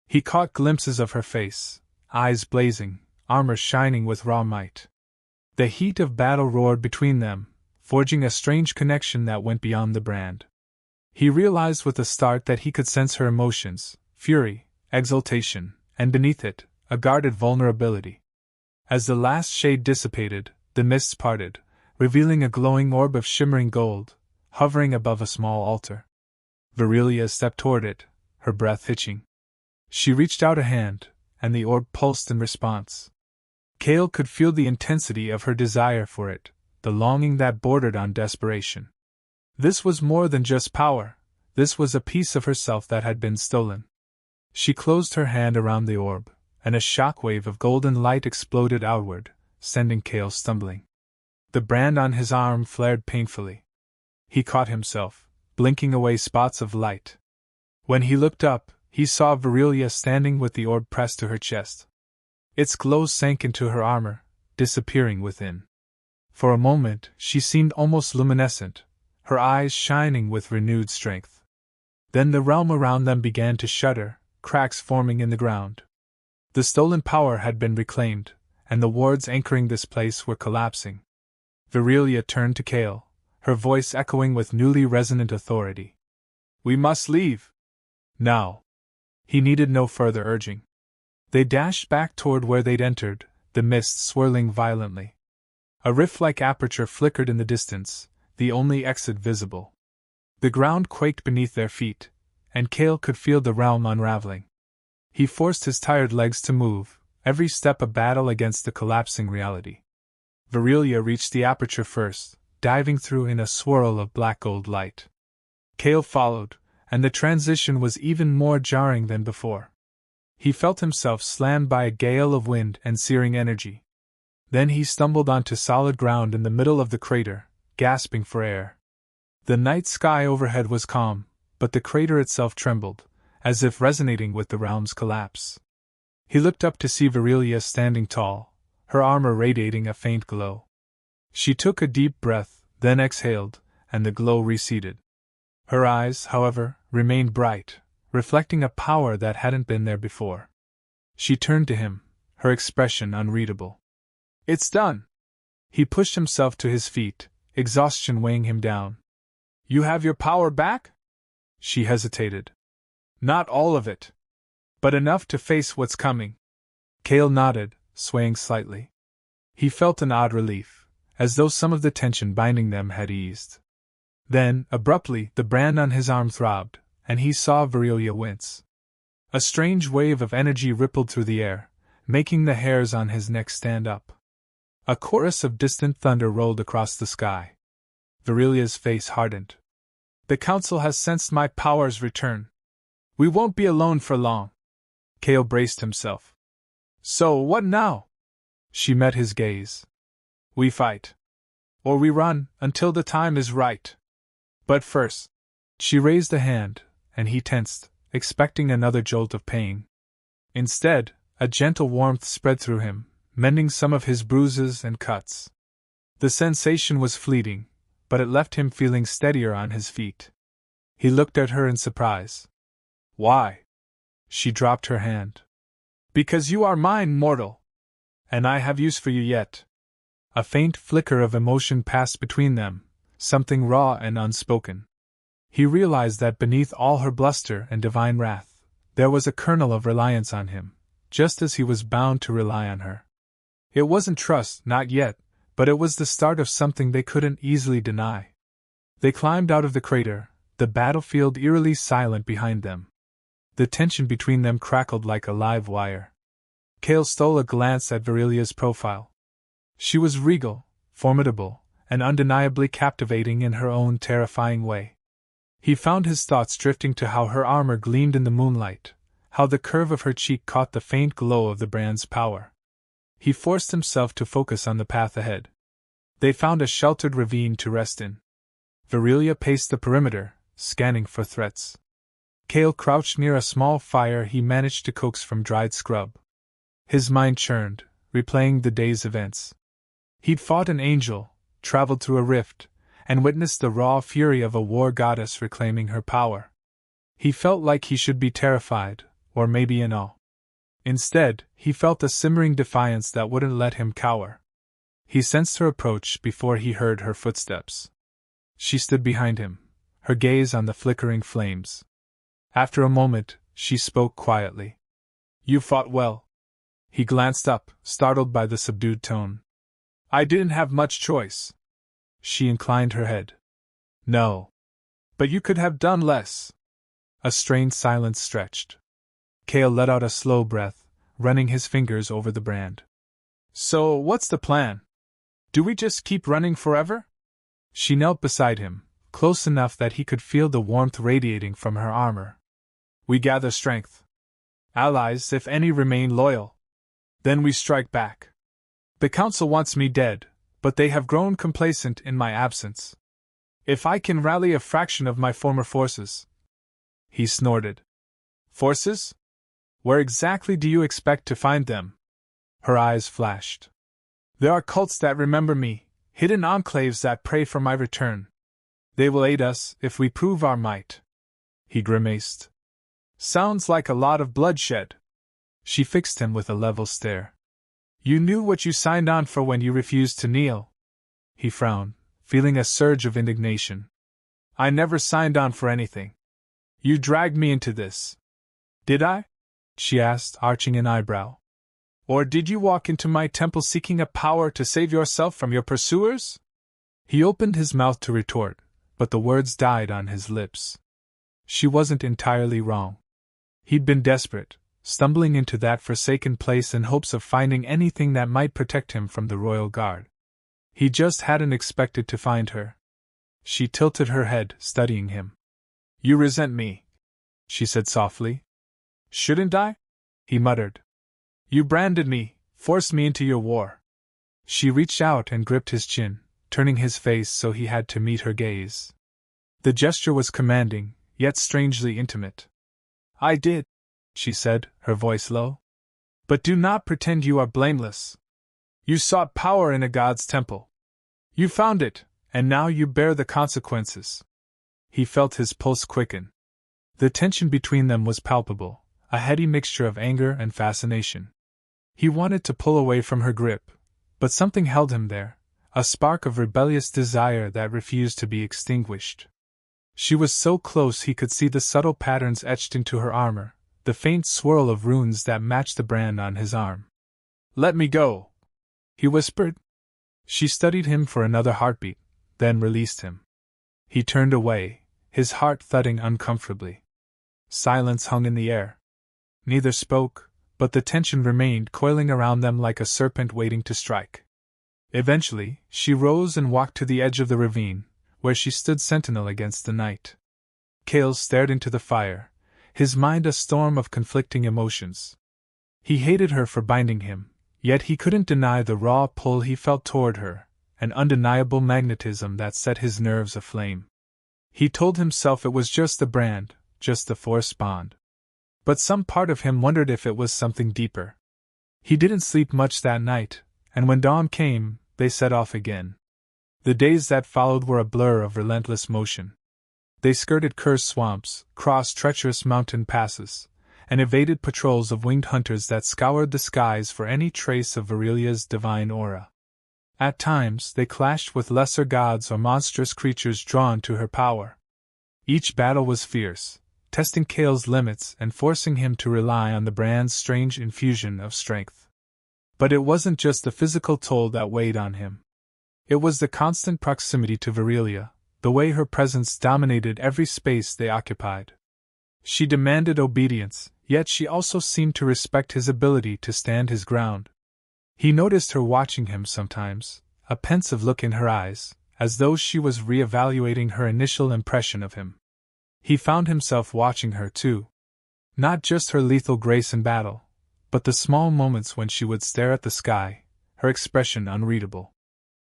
A: He caught glimpses of her face, eyes blazing, armor shining with raw might. The heat of battle roared between them, forging a strange connection that went beyond the brand. He realized with a start that he could sense her emotions, fury, exultation, and beneath it, a guarded vulnerability. As the last shade dissipated, the mists parted, revealing a glowing orb of shimmering gold, hovering above a small altar. Virelia stepped toward it, her breath hitching. She reached out a hand, and the orb pulsed in response. Kale could feel the intensity of her desire for it, the longing that bordered on desperation. This was more than just power, this was a piece of herself that had been stolen. She closed her hand around the orb, and a shockwave of golden light exploded outward, sending Kale stumbling. The brand on his arm flared painfully. He caught himself, blinking away spots of light. When he looked up, he saw Virelia standing with the orb pressed to her chest. Its glow sank into her armor, disappearing within. For a moment, she seemed almost luminescent, her eyes shining with renewed strength. Then the realm around them began to shudder, cracks forming in the ground. The stolen power had been reclaimed, and the wards anchoring this place were collapsing. Virelia turned to Kale, her voice echoing with newly resonant authority. We must leave. Now. He needed no further urging. They dashed back toward where they'd entered, the mist swirling violently. A rift-like aperture flickered in the distance, the only exit visible. The ground quaked beneath their feet, and Kale could feel the realm unraveling. He forced his tired legs to move, every step a battle against the collapsing reality. Virelia reached the aperture first, diving through in a swirl of black gold light. Kale followed, and the transition was even more jarring than before. He felt himself slammed by a gale of wind and searing energy. Then he stumbled onto solid ground in the middle of the crater, gasping for air. The night sky overhead was calm, but the crater itself trembled, as if resonating with the realm's collapse. He looked up to see Virelia standing tall, her armor radiating a faint glow. She took a deep breath, then exhaled, and the glow receded. Her eyes, however, remained bright, reflecting a power that hadn't been there before. She turned to him, her expression unreadable. It's done! He pushed himself to his feet, exhaustion weighing him down. You have your power back? She hesitated. Not all of it. but enough to face what's coming. Cale nodded, swaying slightly. He felt an odd relief, as though some of the tension binding them had eased. Then, abruptly, the brand on his arm throbbed, and he saw Virelia wince. A strange wave of energy rippled through the air, making the hairs on his neck stand up. A chorus of distant thunder rolled across the sky. Virelia's face hardened. The Council has sensed my power's return. We won't be alone for long. Cale braced himself. So, what now? She met his gaze. We fight. Or we run, until the time is right. But first. She raised a hand, and he tensed, expecting another jolt of pain. Instead, a gentle warmth spread through him, mending some of his bruises and cuts. The sensation was fleeting, but it left him feeling steadier on his feet. He looked at her in surprise. Why? She dropped her hand. Because you are mine, mortal. And I have use for you yet. A faint flicker of emotion passed between them, something raw and unspoken. He realized that beneath all her bluster and divine wrath, there was a kernel of reliance on him, just as he was bound to rely on her. It wasn't trust, not yet, but it was the start of something they couldn't easily deny. They climbed out of the crater, the battlefield eerily silent behind them. The tension between them crackled like a live wire. Cale stole a glance at Virelia's profile. She was regal, formidable, and undeniably captivating in her own terrifying way. He found his thoughts drifting to how her armor gleamed in the moonlight, how the curve of her cheek caught the faint glow of the brand's power. He forced himself to focus on the path ahead. They found a sheltered ravine to rest in. Virelia paced the perimeter, scanning for threats. Cale crouched near a small fire he managed to coax from dried scrub. His mind churned, replaying the day's events. He'd fought an angel, traveled through a rift, and witnessed the raw fury of a war goddess reclaiming her power. He felt like he should be terrified, or maybe in awe. Instead, he felt a simmering defiance that wouldn't let him cower. He sensed her approach before he heard her footsteps. She stood behind him, her gaze on the flickering flames. After a moment, she spoke quietly. You fought well. He glanced up, startled by the subdued tone. I didn't have much choice. She inclined her head. No. But you could have done less. A strained silence stretched. Cale let out a slow breath, running his fingers over the brand. So, what's the plan? Do we just keep running forever? She knelt beside him, close enough that he could feel the warmth radiating from her armor. We gather strength. Allies, if any, remain loyal. Then we strike back. The Council wants me dead, but they have grown complacent in my absence. If I can rally a fraction of my former forces. He snorted. Forces? Where exactly do you expect to find them? Her eyes flashed. There are cults that remember me, hidden enclaves that pray for my return. They will aid us if we prove our might. He grimaced. Sounds like a lot of bloodshed. She fixed him with a level stare. You knew what you signed on for when you refused to kneel. He frowned, feeling a surge of indignation. I never signed on for anything. You dragged me into this. Did I? She asked, arching an eyebrow. Or did you walk into my temple seeking a power to save yourself from your pursuers? He opened his mouth to retort, but the words died on his lips. She wasn't entirely wrong. He'd been desperate, stumbling into that forsaken place in hopes of finding anything that might protect him from the royal guard. He just hadn't expected to find her. She tilted her head, studying him. You resent me, she said softly. Shouldn't I? He muttered. You branded me, forced me into your war. She reached out and gripped his chin, turning his face so he had to meet her gaze. The gesture was commanding, yet strangely intimate. I did, she said, her voice low. But do not pretend you are blameless. You sought power in a god's temple. You found it, and now you bear the consequences. He felt his pulse quicken. The tension between them was palpable, a heady mixture of anger and fascination. He wanted to pull away from her grip, but something held him there, a spark of rebellious desire that refused to be extinguished. She was so close he could see the subtle patterns etched into her armor, the faint swirl of runes that matched the brand on his arm. "Let me go," he whispered. She studied him for another heartbeat, then released him. He turned away, his heart thudding uncomfortably. Silence hung in the air. Neither spoke, but the tension remained coiling around them like a serpent waiting to strike. Eventually, she rose and walked to the edge of the ravine, where she stood sentinel against the night. Cale stared into the fire, his mind a storm of conflicting emotions. He hated her for binding him, yet he couldn't deny the raw pull he felt toward her, an undeniable magnetism that set his nerves aflame. He told himself it was just the brand, just the forced bond. But some part of him wondered if it was something deeper. He didn't sleep much that night, and when dawn came, they set off again. The days that followed were a blur of relentless motion. They skirted cursed swamps, crossed treacherous mountain passes, and evaded patrols of winged hunters that scoured the skies for any trace of Virelia's divine aura. At times, they clashed with lesser gods or monstrous creatures drawn to her power. Each battle was fierce, testing Cale's limits and forcing him to rely on the brand's strange infusion of strength. But it wasn't just the physical toll that weighed on him. It was the constant proximity to Virelia, the way her presence dominated every space they occupied. She demanded obedience, yet she also seemed to respect his ability to stand his ground. He noticed her watching him sometimes, a pensive look in her eyes, as though she was re-evaluating her initial impression of him. He found himself watching her too. Not just her lethal grace in battle, but the small moments when she would stare at the sky, her expression unreadable.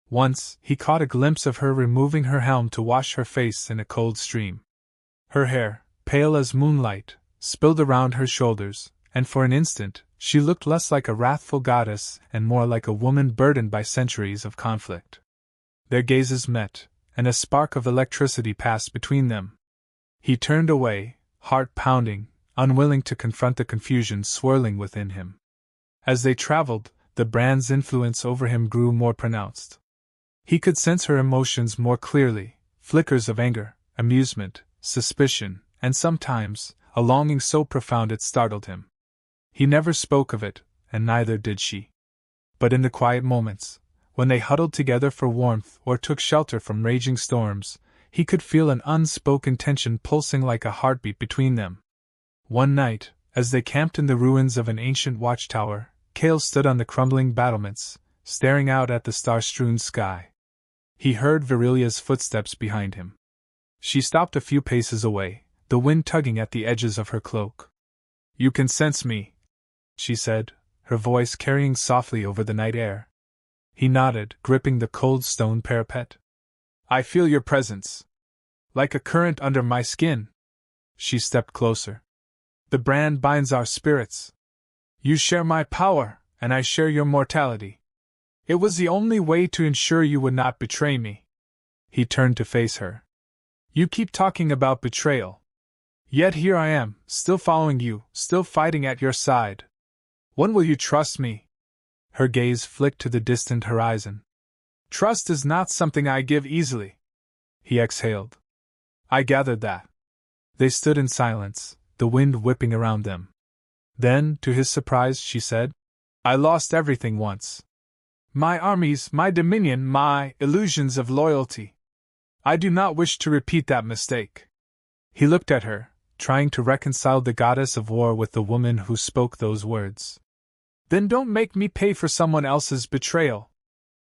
A: Once, he caught a glimpse of her removing her helm to wash her face in a cold stream. Her hair, pale as moonlight, spilled around her shoulders, and for an instant, she looked less like a wrathful goddess and more like a woman burdened by centuries of conflict. Their gazes met, and a spark of electricity passed between them. He turned away, heart pounding, unwilling to confront the confusion swirling within him. As they traveled, the brand's influence over him grew more pronounced. He could sense her emotions more clearly, flickers of anger, amusement, suspicion, and sometimes, a longing so profound it startled him. He never spoke of it, and neither did she. But in the quiet moments, when they huddled together for warmth or took shelter from raging storms, he could feel an unspoken tension pulsing like a heartbeat between them. One night, as they camped in the ruins of an ancient watchtower, Cale stood on the crumbling battlements, staring out at the star-strewn sky. He heard Virelia's footsteps behind him. She stopped a few paces away, the wind tugging at the edges of her cloak. "You can sense me," she said, her voice carrying softly over the night air. He nodded, gripping the cold stone parapet. "I feel your presence. Like a current under my skin." She stepped closer. "The brand binds our spirits. You share my power, and I share your mortality. It was the only way to ensure you would not betray me." He turned to face her. "You keep talking about betrayal. Yet here I am, still following you, still fighting at your side. When will you trust me?" Her gaze flicked to the distant horizon. "Trust is not something I give easily." He exhaled. "I gathered that." They stood in silence, the wind whipping around them. Then, to his surprise, she said, "I lost everything once. My armies, my dominion, my illusions of loyalty. I do not wish to repeat that mistake." He looked at her, trying to reconcile the goddess of war with the woman who spoke those words. "Then don't make me pay for someone else's betrayal."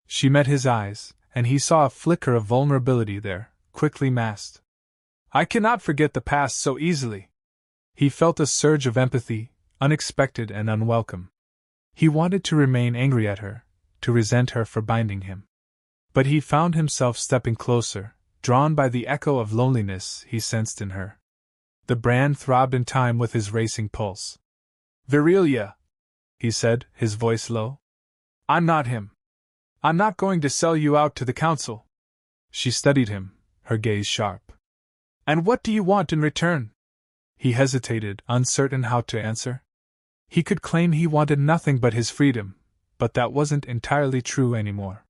A: She met his eyes, and he saw a flicker of vulnerability there, quickly masked. "I cannot forget the past so easily." He felt a surge of empathy, unexpected and unwelcome. He wanted to remain angry at her, to resent her for binding him. But he found himself stepping closer, drawn by the echo of loneliness he sensed in her. The brand throbbed in time with his racing pulse. "Virelia," he said, his voice low. "I'm not him. I'm not going to sell you out to the council." She studied him, her gaze sharp. "And what do you want in return?" He hesitated, uncertain how to answer. He could claim he wanted nothing but his freedom, but that wasn't entirely true anymore.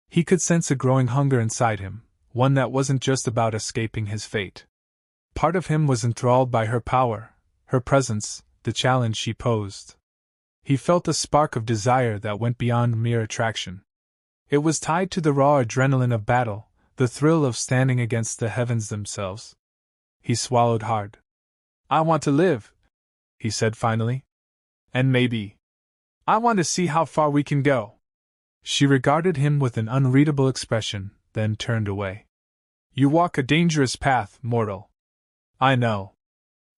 A: He could sense a growing hunger inside him, one that wasn't just about escaping his fate. Part of him was enthralled by her power, her presence, the challenge she posed. He felt a spark of desire that went beyond mere attraction. It was tied to the raw adrenaline of battle, the thrill of standing against the heavens themselves. He swallowed hard. "I want to live," he said finally. "And maybe I want to see how far we can go." She regarded him with an unreadable expression, then turned away. "You walk a dangerous path, mortal." "I know."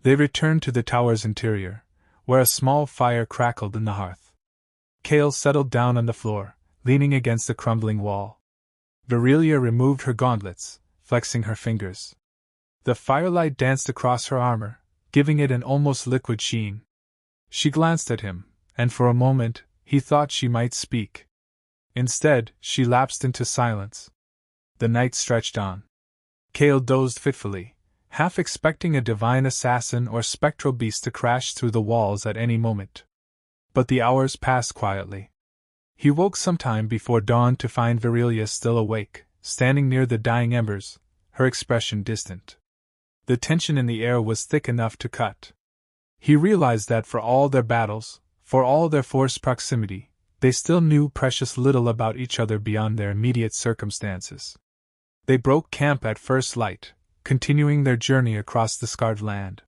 A: They returned to the tower's interior, where a small fire crackled in the hearth. Cale settled down on the floor, leaning against the crumbling wall. Virelia removed her gauntlets, flexing her fingers. The firelight danced across her armor, giving it an almost liquid sheen. She glanced at him, and for a moment, he thought she might speak. Instead, she lapsed into silence. The night stretched on. Cale dozed fitfully, half expecting a divine assassin or spectral beast to crash through the walls at any moment. But the hours passed quietly. He woke sometime before dawn to find Virelia still awake, standing near the dying embers, her expression distant. The tension in the air was thick enough to cut. He realized that for all their battles, for all their forced proximity, they still knew precious little about each other beyond their immediate circumstances. They broke camp at first light, continuing their journey across the scarred land.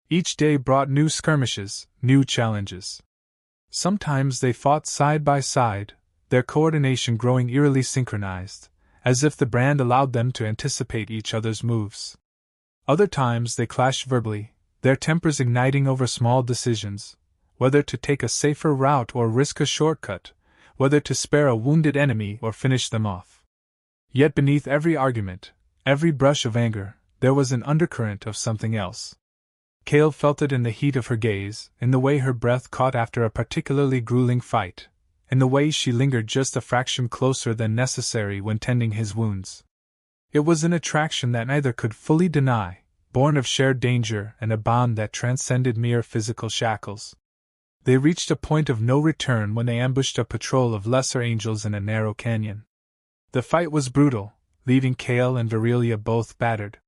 A: Each day brought new skirmishes, new challenges. Sometimes they fought side by side, their coordination growing eerily synchronized, as if the brand allowed them to anticipate each other's moves. Other times they clashed verbally, their tempers igniting over small decisions, whether to take a safer route or risk a shortcut, whether to spare a wounded enemy or finish them off. Yet beneath every argument, every brush of anger, there was an undercurrent of something else. Cale felt it in the heat of her gaze, in the way her breath caught after a particularly grueling fight, in the way she lingered just a fraction closer than necessary when tending his wounds. It was an attraction that neither could fully deny, born of shared danger and a bond that transcended mere physical shackles. They reached a point of no return when they ambushed a patrol of lesser angels in a narrow canyon. The fight was brutal, leaving Cale and Virelia both battered.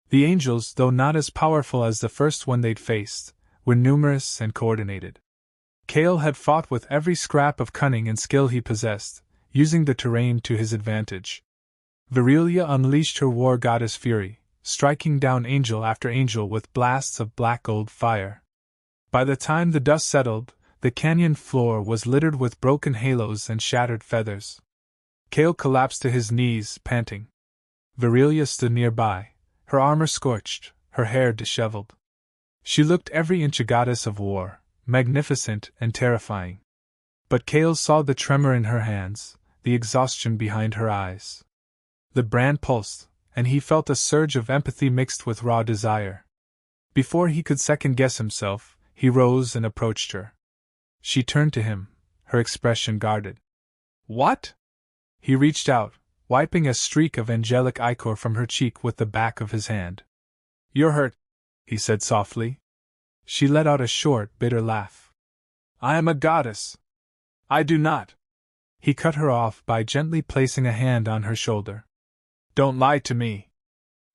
A: The angels, though not as powerful as the first one they'd faced, were numerous and coordinated. Cale had fought with every scrap of cunning and skill he possessed, using the terrain to his advantage. Virelia unleashed her war goddess fury, striking down angel after angel with blasts of black gold fire. By the time the dust settled, the canyon floor was littered with broken halos and shattered feathers. Cale collapsed to his knees, panting. Virelia stood nearby, her armor scorched, her hair disheveled. She looked every inch a goddess of war, magnificent and terrifying. But Cale saw the tremor in her hands, the exhaustion behind her eyes. The brand pulsed, and he felt a surge of empathy mixed with raw desire. Before he could second-guess himself, he rose and approached her. She turned to him, her expression guarded. "What?" He reached out, wiping a streak of angelic ichor from her cheek with the back of his hand. "You're hurt," he said softly. She let out a short, bitter laugh. "I am a goddess. I do not." He cut her off by gently placing a hand on her shoulder. "Don't lie to me."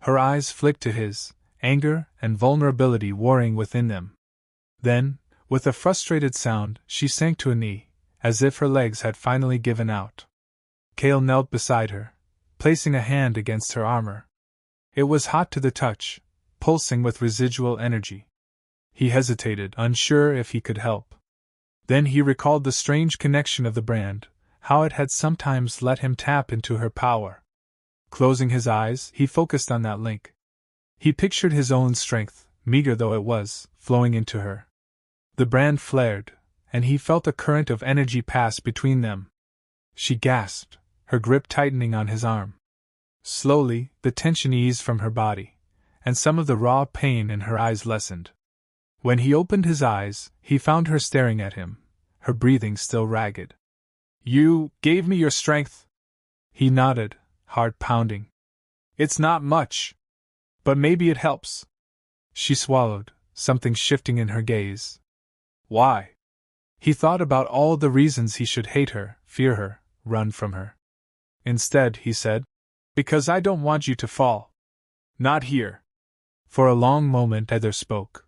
A: Her eyes flicked to his, anger and vulnerability warring within them. Then, with a frustrated sound, she sank to a knee, as if her legs had finally given out. Cale knelt beside her, placing a hand against her armor. It was hot to the touch, pulsing with residual energy. He hesitated, unsure if he could help. Then he recalled the strange connection of the brand, how it had sometimes let him tap into her power. Closing his eyes, he focused on that link. He pictured his own strength, meager though it was, flowing into her. The brand flared, and he felt a current of energy pass between them. She gasped, her grip tightening on his arm. Slowly, the tension eased from her body, and some of the raw pain in her eyes lessened. When he opened his eyes, he found her staring at him, her breathing still ragged. "You gave me your strength?" He nodded, heart pounding. "It's not much. But maybe it helps." She swallowed, something shifting in her gaze. "Why?" He thought about all the reasons he should hate her, fear her, run from her. Instead, he said, "Because I don't want you to fall. Not here." For a long moment neither spoke.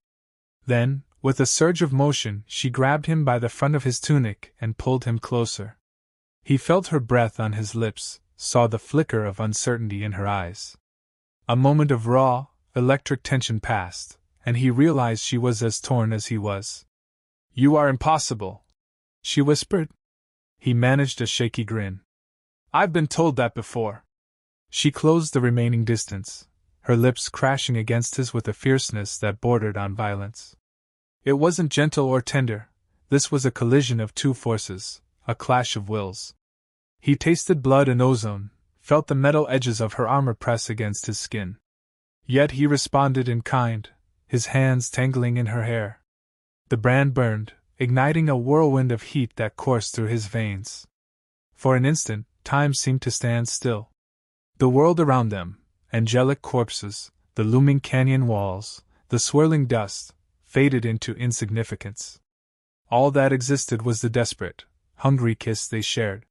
A: Then, With a surge of motion, she grabbed him by the front of his tunic and pulled him closer. He felt her breath on his lips, saw the flicker of uncertainty in her eyes. A moment of raw, electric tension passed, and he realized she was as torn as he was. "You are impossible," she whispered. He managed a shaky grin. "I've been told that before." She closed the remaining distance, her lips crashing against his with a fierceness that bordered on violence. It wasn't gentle or tender, this was a collision of two forces, a clash of wills. He tasted blood and ozone, felt the metal edges of her armor press against his skin. Yet he responded in kind, his hands tangling in her hair. The brand burned, igniting a whirlwind of heat that coursed through his veins. For an instant, time seemed to stand still. The world around them, angelic corpses, the looming canyon walls, the swirling dust, faded into insignificance. All that existed was the desperate, hungry kiss they shared.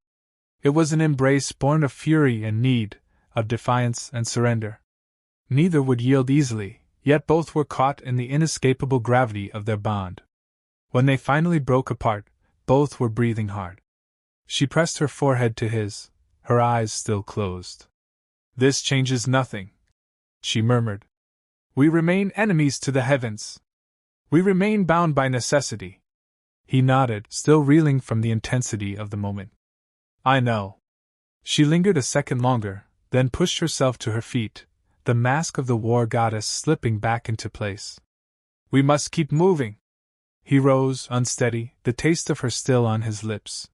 A: It was an embrace born of fury and need, of defiance and surrender. Neither would yield easily, yet both were caught in the inescapable gravity of their bond. When they finally broke apart, both were breathing hard. She pressed her forehead to his, her eyes still closed. "This changes nothing," she murmured. "We remain enemies to the heavens. We remain bound by necessity." He nodded, still reeling from the intensity of the moment. "I know." She lingered a second longer, then pushed herself to her feet, the mask of the war goddess slipping back into place. "We must keep moving." He rose, unsteady, the taste of her still on his lips.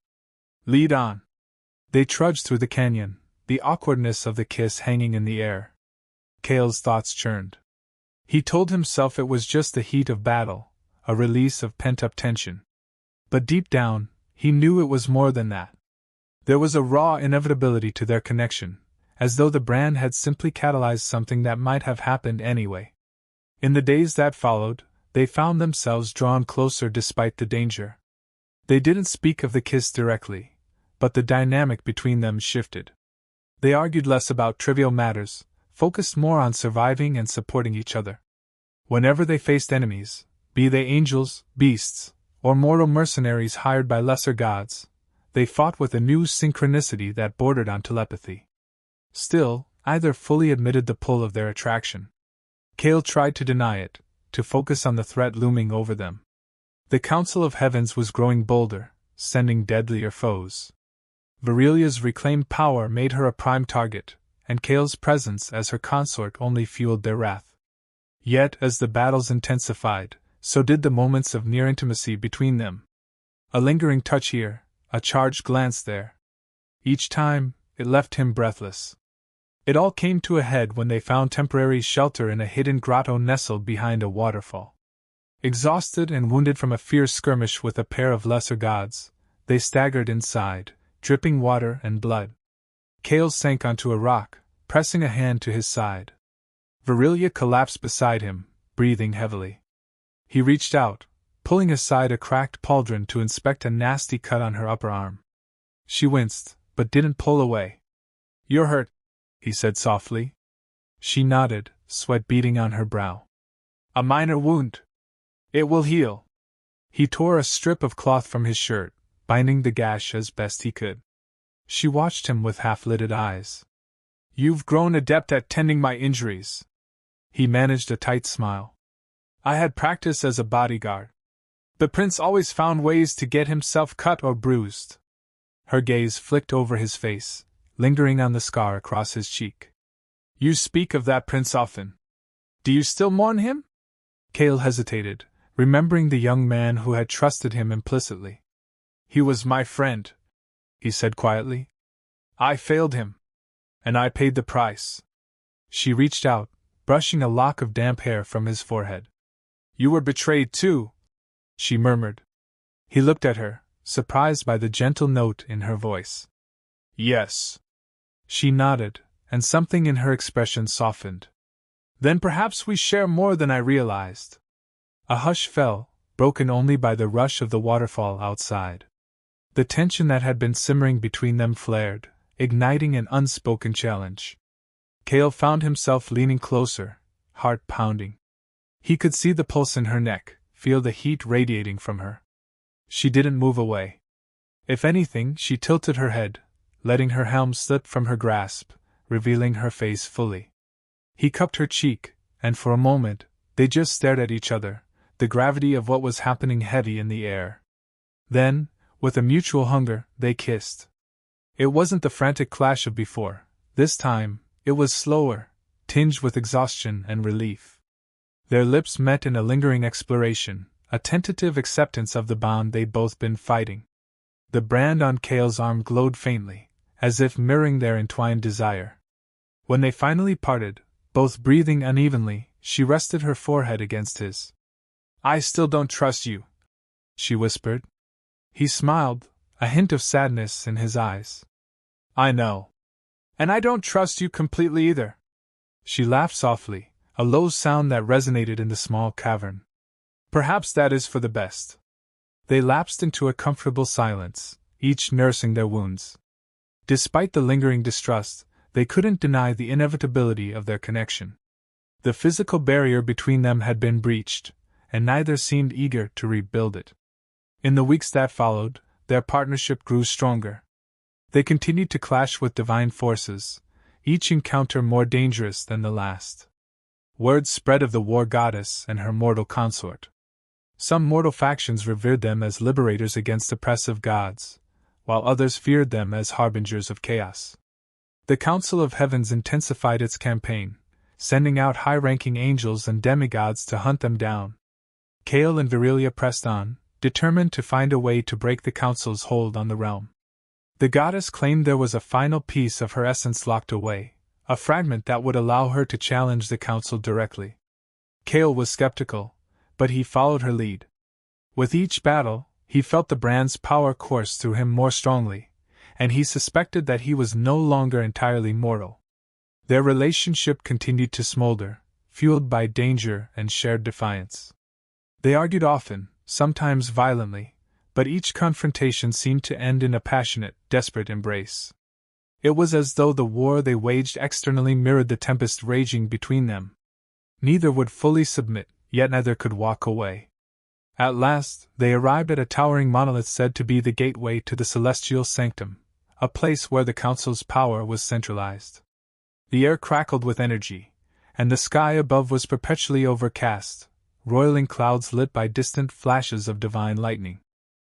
A: "Lead on." They trudged through the canyon, the awkwardness of the kiss hanging in the air. Cale's thoughts churned. He told himself it was just the heat of battle, a release of pent-up tension. But deep down, he knew it was more than that. There was a raw inevitability to their connection, as though the brand had simply catalyzed something that might have happened anyway. In the days that followed, they found themselves drawn closer despite the danger. They didn't speak of the kiss directly, but the dynamic between them shifted. They argued less about trivial matters, focused more on surviving and supporting each other. Whenever they faced enemies, be they angels, beasts, or mortal mercenaries hired by lesser gods, they fought with a new synchronicity that bordered on telepathy. Still, either fully admitted the pull of their attraction. Cale tried to deny it, to focus on the threat looming over them. The Council of Heavens was growing bolder, sending deadlier foes. Virelia's reclaimed power made her a prime target, and Cale's presence as her consort only fueled their wrath. Yet, as the battles intensified, so did the moments of near intimacy between them. A lingering touch here, a charged glance there. Each time, it left him breathless. It all came to a head when they found temporary shelter in a hidden grotto nestled behind a waterfall. Exhausted and wounded from a fierce skirmish with a pair of lesser gods, they staggered inside, dripping water and blood. Cale sank onto a rock, pressing a hand to his side. Virelia collapsed beside him, breathing heavily. He reached out, pulling aside a cracked pauldron to inspect a nasty cut on her upper arm. She winced, but didn't pull away. "You're hurt," he said softly. She nodded, sweat beading on her brow. "A minor wound. It will heal." He tore a strip of cloth from his shirt, binding the gash as best he could. She watched him with half-lidded eyes. "You've grown adept at tending my injuries." He managed a tight smile. "I had practice as a bodyguard. The prince always found ways to get himself cut or bruised." Her gaze flicked over his face, lingering on the scar across his cheek. "You speak of that prince often. Do you still mourn him?" Cale hesitated, remembering the young man who had trusted him implicitly. "He was my friend," he said quietly. "I failed him. And I paid the price." She reached out, brushing a lock of damp hair from his forehead. "You were betrayed too," she murmured. He looked at her, surprised by the gentle note in her voice. "Yes." She nodded, and something in her expression softened. "Then perhaps we share more than I realized." A hush fell, broken only by the rush of the waterfall outside. The tension that had been simmering between them flared, igniting an unspoken challenge. Cale found himself leaning closer, heart pounding. He could see the pulse in her neck, feel the heat radiating from her. She didn't move away. If anything, she tilted her head, letting her helm slip from her grasp, revealing her face fully. He cupped her cheek, and for a moment, they just stared at each other, the gravity of what was happening heavy in the air. Then, with a mutual hunger, they kissed. It wasn't the frantic clash of before. This time, it was slower, tinged with exhaustion and relief. Their lips met in a lingering exploration, a tentative acceptance of the bond they'd both been fighting. The brand on Cale's arm glowed faintly, as if mirroring their entwined desire. When they finally parted, both breathing unevenly, she rested her forehead against his. "I still don't trust you," she whispered. He smiled, a hint of sadness in his eyes. "I know. And I don't trust you completely either." She laughed softly, a low sound that resonated in the small cavern. "Perhaps that is for the best." They lapsed into a comfortable silence, each nursing their wounds. Despite the lingering distrust, they couldn't deny the inevitability of their connection. The physical barrier between them had been breached, and neither seemed eager to rebuild it. In the weeks that followed, their partnership grew stronger. They continued to clash with divine forces, each encounter more dangerous than the last. Word spread of the war goddess and her mortal consort. Some mortal factions revered them as liberators against oppressive gods, while others feared them as harbingers of chaos. The Council of Heavens intensified its campaign, sending out high-ranking angels and demigods to hunt them down. Cale and Virilia pressed on, determined to find a way to break the Council's hold on the realm. The goddess claimed there was a final piece of her essence locked away, a fragment that would allow her to challenge the Council directly. Cale was skeptical, but he followed her lead. With each battle, he felt the brand's power course through him more strongly, and he suspected that he was no longer entirely mortal. Their relationship continued to smolder, fueled by danger and shared defiance. They argued often, sometimes violently, but each confrontation seemed to end in a passionate, desperate embrace. It was as though the war they waged externally mirrored the tempest raging between them. Neither would fully submit, yet neither could walk away. At last, they arrived at a towering monolith said to be the gateway to the celestial sanctum, a place where the Council's power was centralized. The air crackled with energy, and the sky above was perpetually overcast, roiling clouds lit by distant flashes of divine lightning.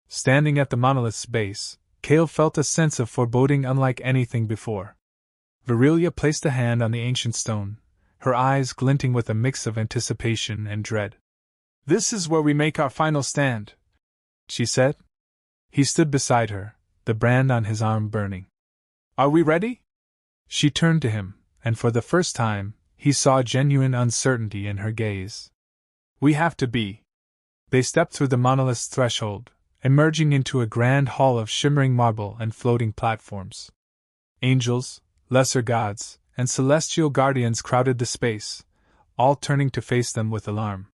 A: Standing at the monolith's base, Cale felt a sense of foreboding unlike anything before. Virilia placed a hand on the ancient stone, her eyes glinting with a mix of anticipation and dread. "This is where we make our final stand," she said. He stood beside her, the brand on his arm burning. "Are we ready?" She turned to him, and for the first time, he saw genuine uncertainty in her gaze. "We have to be." They stepped through the monolith's threshold, emerging into a grand hall of shimmering marble and floating platforms. Angels, lesser gods, and celestial guardians crowded the space, all turning to face them with alarm.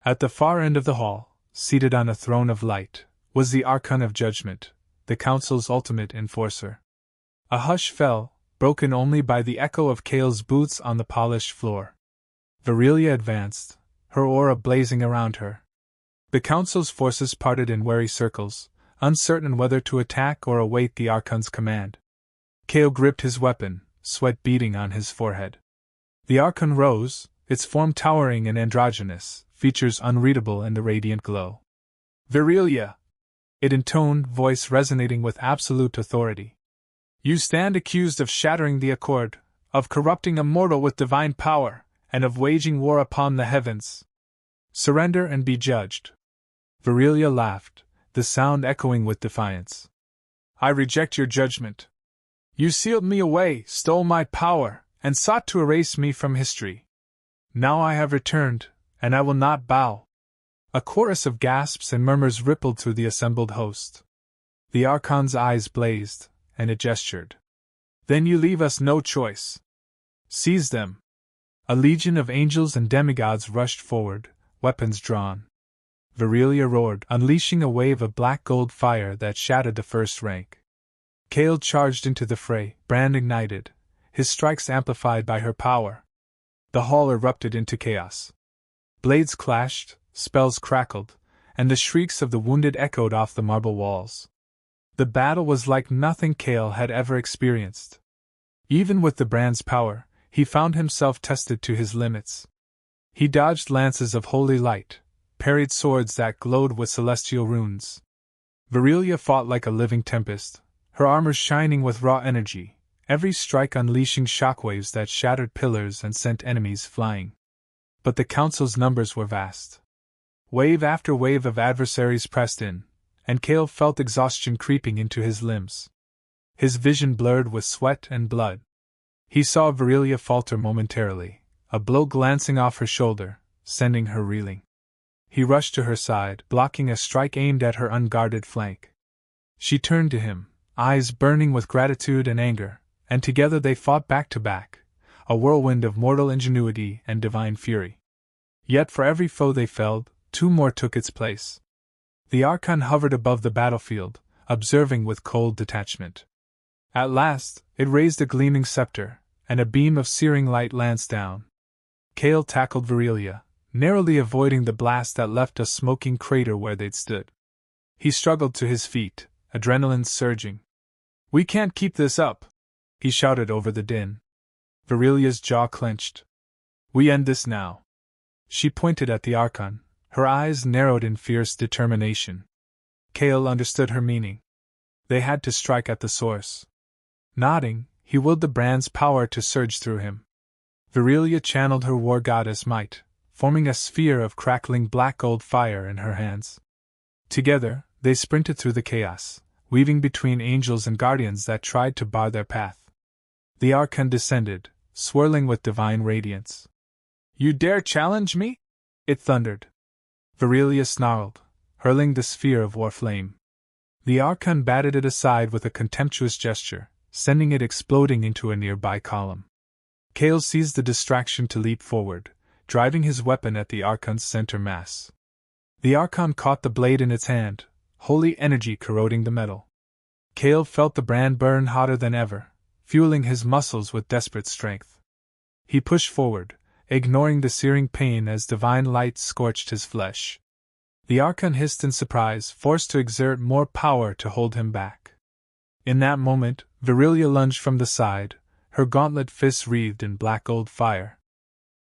A: At the far end of the hall, seated on a throne of light, was the Archon of Judgment, the Council's ultimate enforcer. A hush fell, broken only by the echo of Cale's boots on the polished floor. Virilia advanced, her aura blazing around her. The Council's forces parted in wary circles, uncertain whether to attack or await the Archon's command. Cale gripped his weapon, sweat beading on his forehead. The Archon rose, its form towering and androgynous, features unreadable in the radiant glow. "Virilia!" It intoned, voice resonating with absolute authority. "You stand accused of shattering the accord, of corrupting a mortal with divine power, and of waging war upon the heavens. Surrender and be judged." Virilia laughed, the sound echoing with defiance. "I reject your judgment. You sealed me away, stole my power, and sought to erase me from history. Now I have returned, and I will not bow." A chorus of gasps and murmurs rippled through the assembled host. The Archon's eyes blazed, and it gestured. "Then you leave us no choice. Seize them." A legion of angels and demigods rushed forward, weapons drawn. Virilia roared, unleashing a wave of black gold fire that shattered the first rank. Cale charged into the fray, brand ignited, his strikes amplified by her power. The hall erupted into chaos. Blades clashed, spells crackled, and the shrieks of the wounded echoed off the marble walls. The battle was like nothing Cale had ever experienced. Even with the brand's power, he found himself tested to his limits. He dodged lances of holy light, parried swords that glowed with celestial runes. Virelia fought like a living tempest, her armor shining with raw energy, every strike unleashing shockwaves that shattered pillars and sent enemies flying. But the council's numbers were vast. Wave after wave of adversaries pressed in, and Cale felt exhaustion creeping into his limbs. His vision blurred with sweat and blood. He saw Virelia falter momentarily, a blow glancing off her shoulder, sending her reeling. He rushed to her side, blocking a strike aimed at her unguarded flank. She turned to him, eyes burning with gratitude and anger, and together they fought back to back, a whirlwind of mortal ingenuity and divine fury. Yet for every foe they felled, two more took its place. The Archon hovered above the battlefield, observing with cold detachment. At last, it raised a gleaming scepter, and a beam of searing light lanced down. Cale tackled Virelia, narrowly avoiding the blast that left a smoking crater where they'd stood. He struggled to his feet, adrenaline surging. "We can't keep this up," he shouted over the din. Virelia's jaw clenched. "We end this now." She pointed at the Archon, her eyes narrowed in fierce determination. Cale understood her meaning. They had to strike at the source. Nodding, he willed the brand's power to surge through him. Virelia channeled her war goddess might, forming a sphere of crackling black gold fire in her hands. Together, they sprinted through the chaos, weaving between angels and guardians that tried to bar their path. The Archon descended, swirling with divine radiance. "You dare challenge me?" it thundered. Virelia snarled, hurling the sphere of war flame. The Archon batted it aside with a contemptuous gesture, sending it exploding into a nearby column. Cale seized the distraction to leap forward, driving his weapon at the Archon's center mass. The Archon caught the blade in its hand, holy energy corroding the metal. Cale felt the brand burn hotter than ever, fueling his muscles with desperate strength. He pushed forward, ignoring the searing pain as divine light scorched his flesh. The Archon hissed in surprise, forced to exert more power to hold him back. In that moment, Virelia lunged from the side, her gauntlet fists wreathed in black gold fire.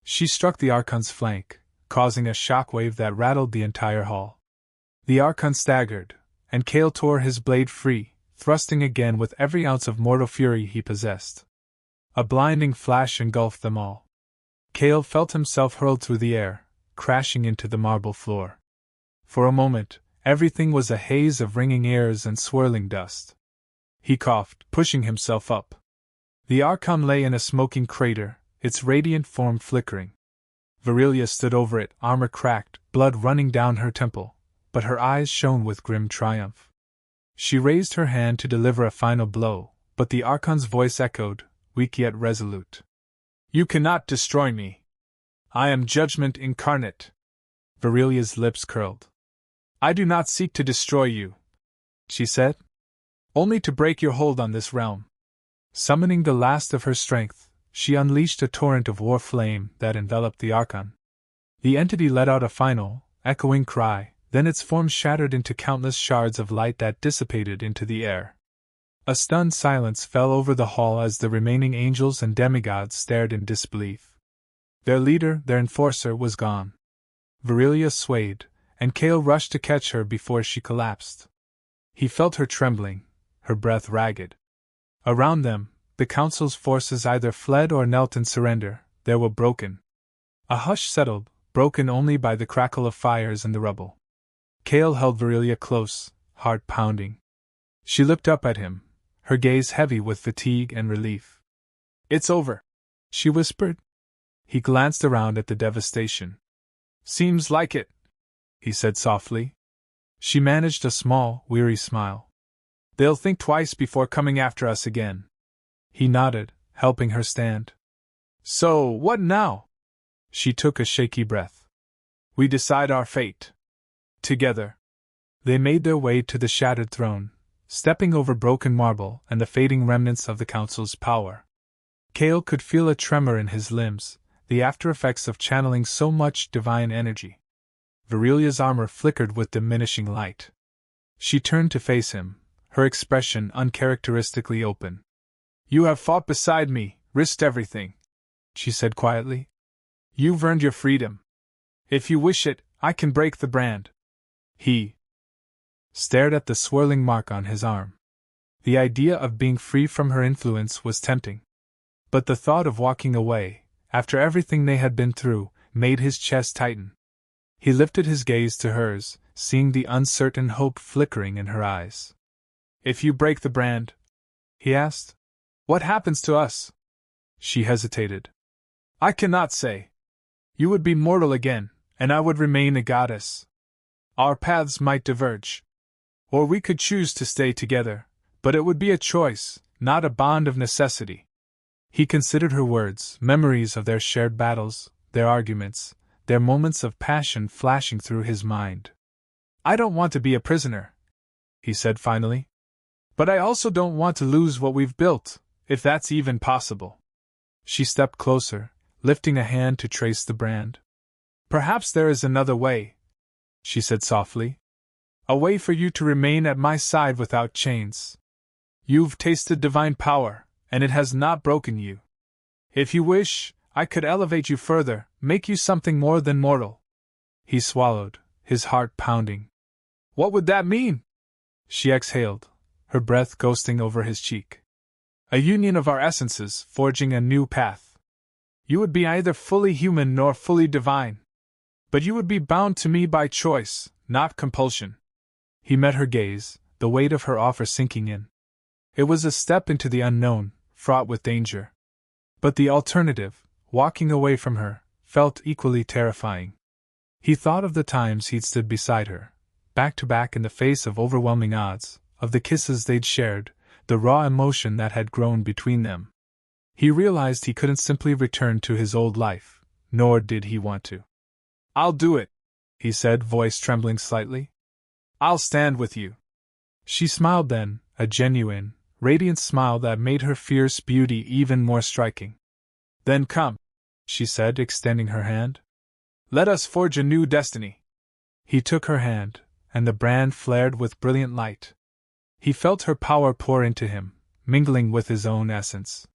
A: She struck the Archon's flank, causing a shockwave that rattled the entire hall. The Archon staggered, and Cale tore his blade free, thrusting again with every ounce of mortal fury he possessed. A blinding flash engulfed them all. Cale felt himself hurled through the air, crashing into the marble floor. For a moment, everything was a haze of ringing airs and swirling dust. He coughed, pushing himself up. The Archon lay in a smoking crater, its radiant form flickering. Virelia stood over it, armor cracked, blood running down her temple, but her eyes shone with grim triumph. She raised her hand to deliver a final blow, but the Archon's voice echoed, weak yet resolute. "You cannot destroy me. I am judgment incarnate." Virelia's lips curled. "I do not seek to destroy you," she said. "Only to break your hold on this realm." Summoning the last of her strength, she unleashed a torrent of war flame that enveloped the Archon. The entity let out a final, echoing cry, then its form shattered into countless shards of light that dissipated into the air. A stunned silence fell over the hall as the remaining angels and demigods stared in disbelief. Their leader, their enforcer, was gone. Virelia swayed, and Cale rushed to catch her before she collapsed. He felt her trembling, her breath ragged. Around them, the Council's forces either fled or knelt in surrender, they were broken. A hush settled, broken only by the crackle of fires in the rubble. Cale held Virelia close, heart pounding. She looked up at him, her gaze heavy with fatigue and relief. "It's over," she whispered. He glanced around at the devastation. "Seems like it," he said softly. She managed a small, weary smile. "They'll think twice before coming after us again." He nodded, helping her stand. "So, what now?" She took a shaky breath. "We decide our fate. Together." They made their way to the shattered throne, stepping over broken marble and the fading remnants of the Council's power. Cale could feel a tremor in his limbs, the after-effects of channeling so much divine energy. Virelia's armor flickered with diminishing light. She turned to face him, her expression uncharacteristically open. "You have fought beside me, risked everything," she said quietly. "You've earned your freedom. If you wish it, I can break the brand." He stared at the swirling mark on his arm. The idea of being free from her influence was tempting. But the thought of walking away, after everything they had been through, made his chest tighten. He lifted his gaze to hers, seeing the uncertain hope flickering in her eyes. "If you break the brand," he asked, "what happens to us?" She hesitated. "I cannot say. You would be mortal again, and I would remain a goddess. Our paths might diverge. Or we could choose to stay together, but it would be a choice, not a bond of necessity." He considered her words, memories of their shared battles, their arguments, their moments of passion flashing through his mind. "I don't want to be a prisoner," he said finally. "But I also don't want to lose what we've built, if that's even possible." She stepped closer, lifting a hand to trace the brand. "Perhaps there is another way," she said softly. "A way for you to remain at my side without chains. You've tasted divine power, and it has not broken you. If you wish, I could elevate you further, make you something more than mortal." He swallowed, his heart pounding. "What would that mean?" She exhaled, her breath ghosting over his cheek. "A union of our essences, forging a new path. You would be either fully human nor fully divine. But you would be bound to me by choice, not compulsion." He met her gaze, the weight of her offer sinking in. It was a step into the unknown, fraught with danger. But the alternative, walking away from her, felt equally terrifying. He thought of the times he'd stood beside her, back to back in the face of overwhelming odds, of the kisses they'd shared, the raw emotion that had grown between them. He realized he couldn't simply return to his old life, nor did he want to. "I'll do it," he said, voice trembling slightly. "I'll stand with you." She smiled then, a genuine, radiant smile that made her fierce beauty even more striking. "Then come," she said, extending her hand. "Let us forge a new destiny." He took her hand, and the brand flared with brilliant light. He felt her power pour into him, mingling with his own essence.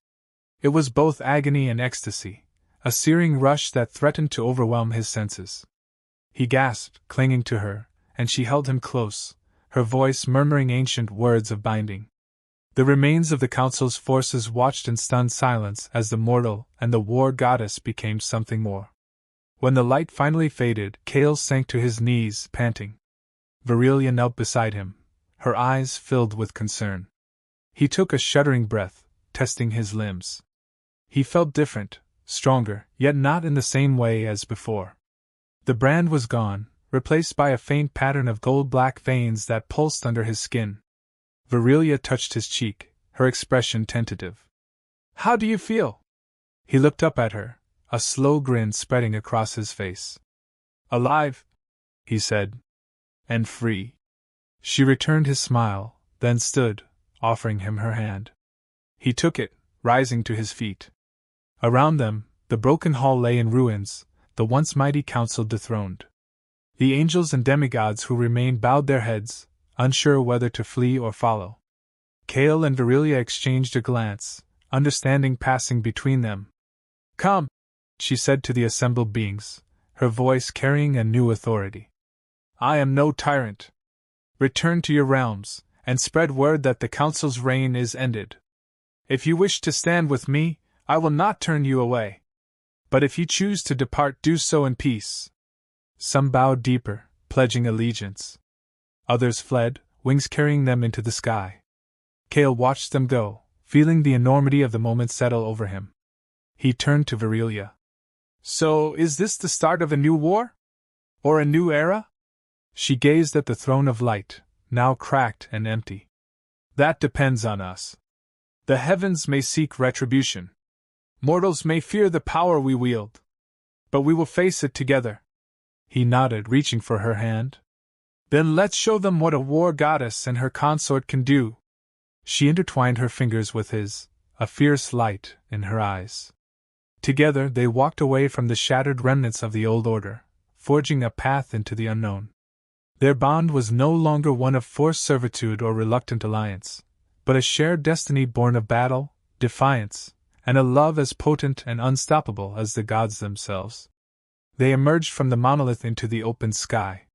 A: It was both agony and ecstasy, a searing rush that threatened to overwhelm his senses. He gasped, clinging to her, and she held him close, her voice murmuring ancient words of binding. The remains of the council's forces watched in stunned silence as the mortal and the war goddess became something more. When the light finally faded, Cale sank to his knees, panting. Virelia knelt beside him, her eyes filled with concern. He took a shuddering breath, testing his limbs. He felt different, stronger, yet not in the same way as before. The brand was gone, replaced by a faint pattern of gold-black veins that pulsed under his skin. Virelia touched his cheek, her expression tentative. "How do you feel?" He looked up at her, a slow grin spreading across his face. "Alive," he said. "And free." She returned his smile, then stood, offering him her hand. He took it, rising to his feet. Around them, the broken hall lay in ruins, the once mighty council dethroned. The angels and demigods who remained bowed their heads, unsure whether to flee or follow. Cale and Virelia exchanged a glance, understanding passing between them. "Come," she said to the assembled beings, her voice carrying a new authority. "I am no tyrant. Return to your realms, and spread word that the council's reign is ended. If you wish to stand with me, I will not turn you away. But if you choose to depart, do so in peace." Some bowed deeper, pledging allegiance. Others fled, wings carrying them into the sky. Cale watched them go, feeling the enormity of the moment settle over him. He turned to Virelia. "So, is this the start of a new war? Or a new era?" She gazed at the throne of light, now cracked and empty. "That depends on us. The heavens may seek retribution. Mortals may fear the power we wield. But we will face it together." He nodded, reaching for her hand. "Then let's show them what a war goddess and her consort can do." She intertwined her fingers with his, a fierce light in her eyes. Together they walked away from the shattered remnants of the old order, forging a path into the unknown. Their bond was no longer one of forced servitude or reluctant alliance, but a shared destiny born of battle, defiance, and a love as potent and unstoppable as the gods themselves. They emerged from the monolith into the open sky.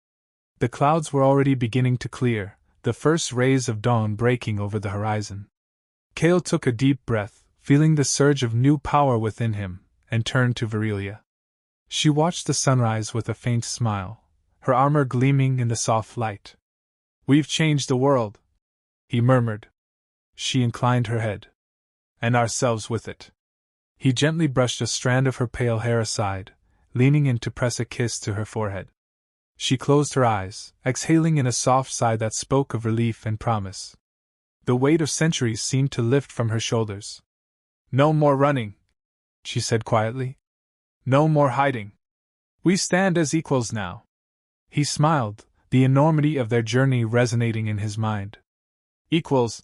A: The clouds were already beginning to clear, the first rays of dawn breaking over the horizon. Cale took a deep breath, feeling the surge of new power within him, and turned to Virelia. She watched the sunrise with a faint smile, her armor gleaming in the soft light. "We've changed the world," he murmured. She inclined her head. "And ourselves with it." He gently brushed a strand of her pale hair aside, leaning in to press a kiss to her forehead. She closed her eyes, exhaling in a soft sigh that spoke of relief and promise. The weight of centuries seemed to lift from her shoulders. "No more running," she said quietly. "No more hiding. We stand as equals now." He smiled, the enormity of their journey resonating in his mind. "Equals,"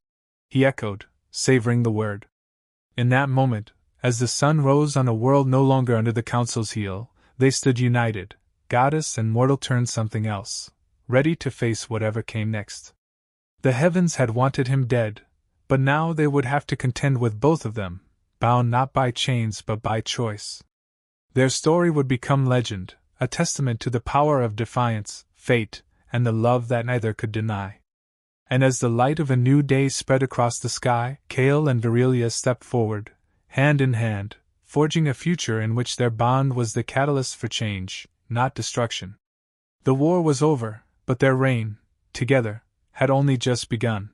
A: he echoed, savoring the word. In that moment, as the sun rose on a world no longer under the Council's heel, they stood united, goddess and mortal turned something else, ready to face whatever came next. The heavens had wanted him dead, but now they would have to contend with both of them, bound not by chains but by choice. Their story would become legend, a testament to the power of defiance, fate, and the love that neither could deny. And as the light of a new day spread across the sky, Cale and Virelia stepped forward, hand in hand, forging a future in which their bond was the catalyst for change, not destruction. The war was over, but their reign, together, had only just begun.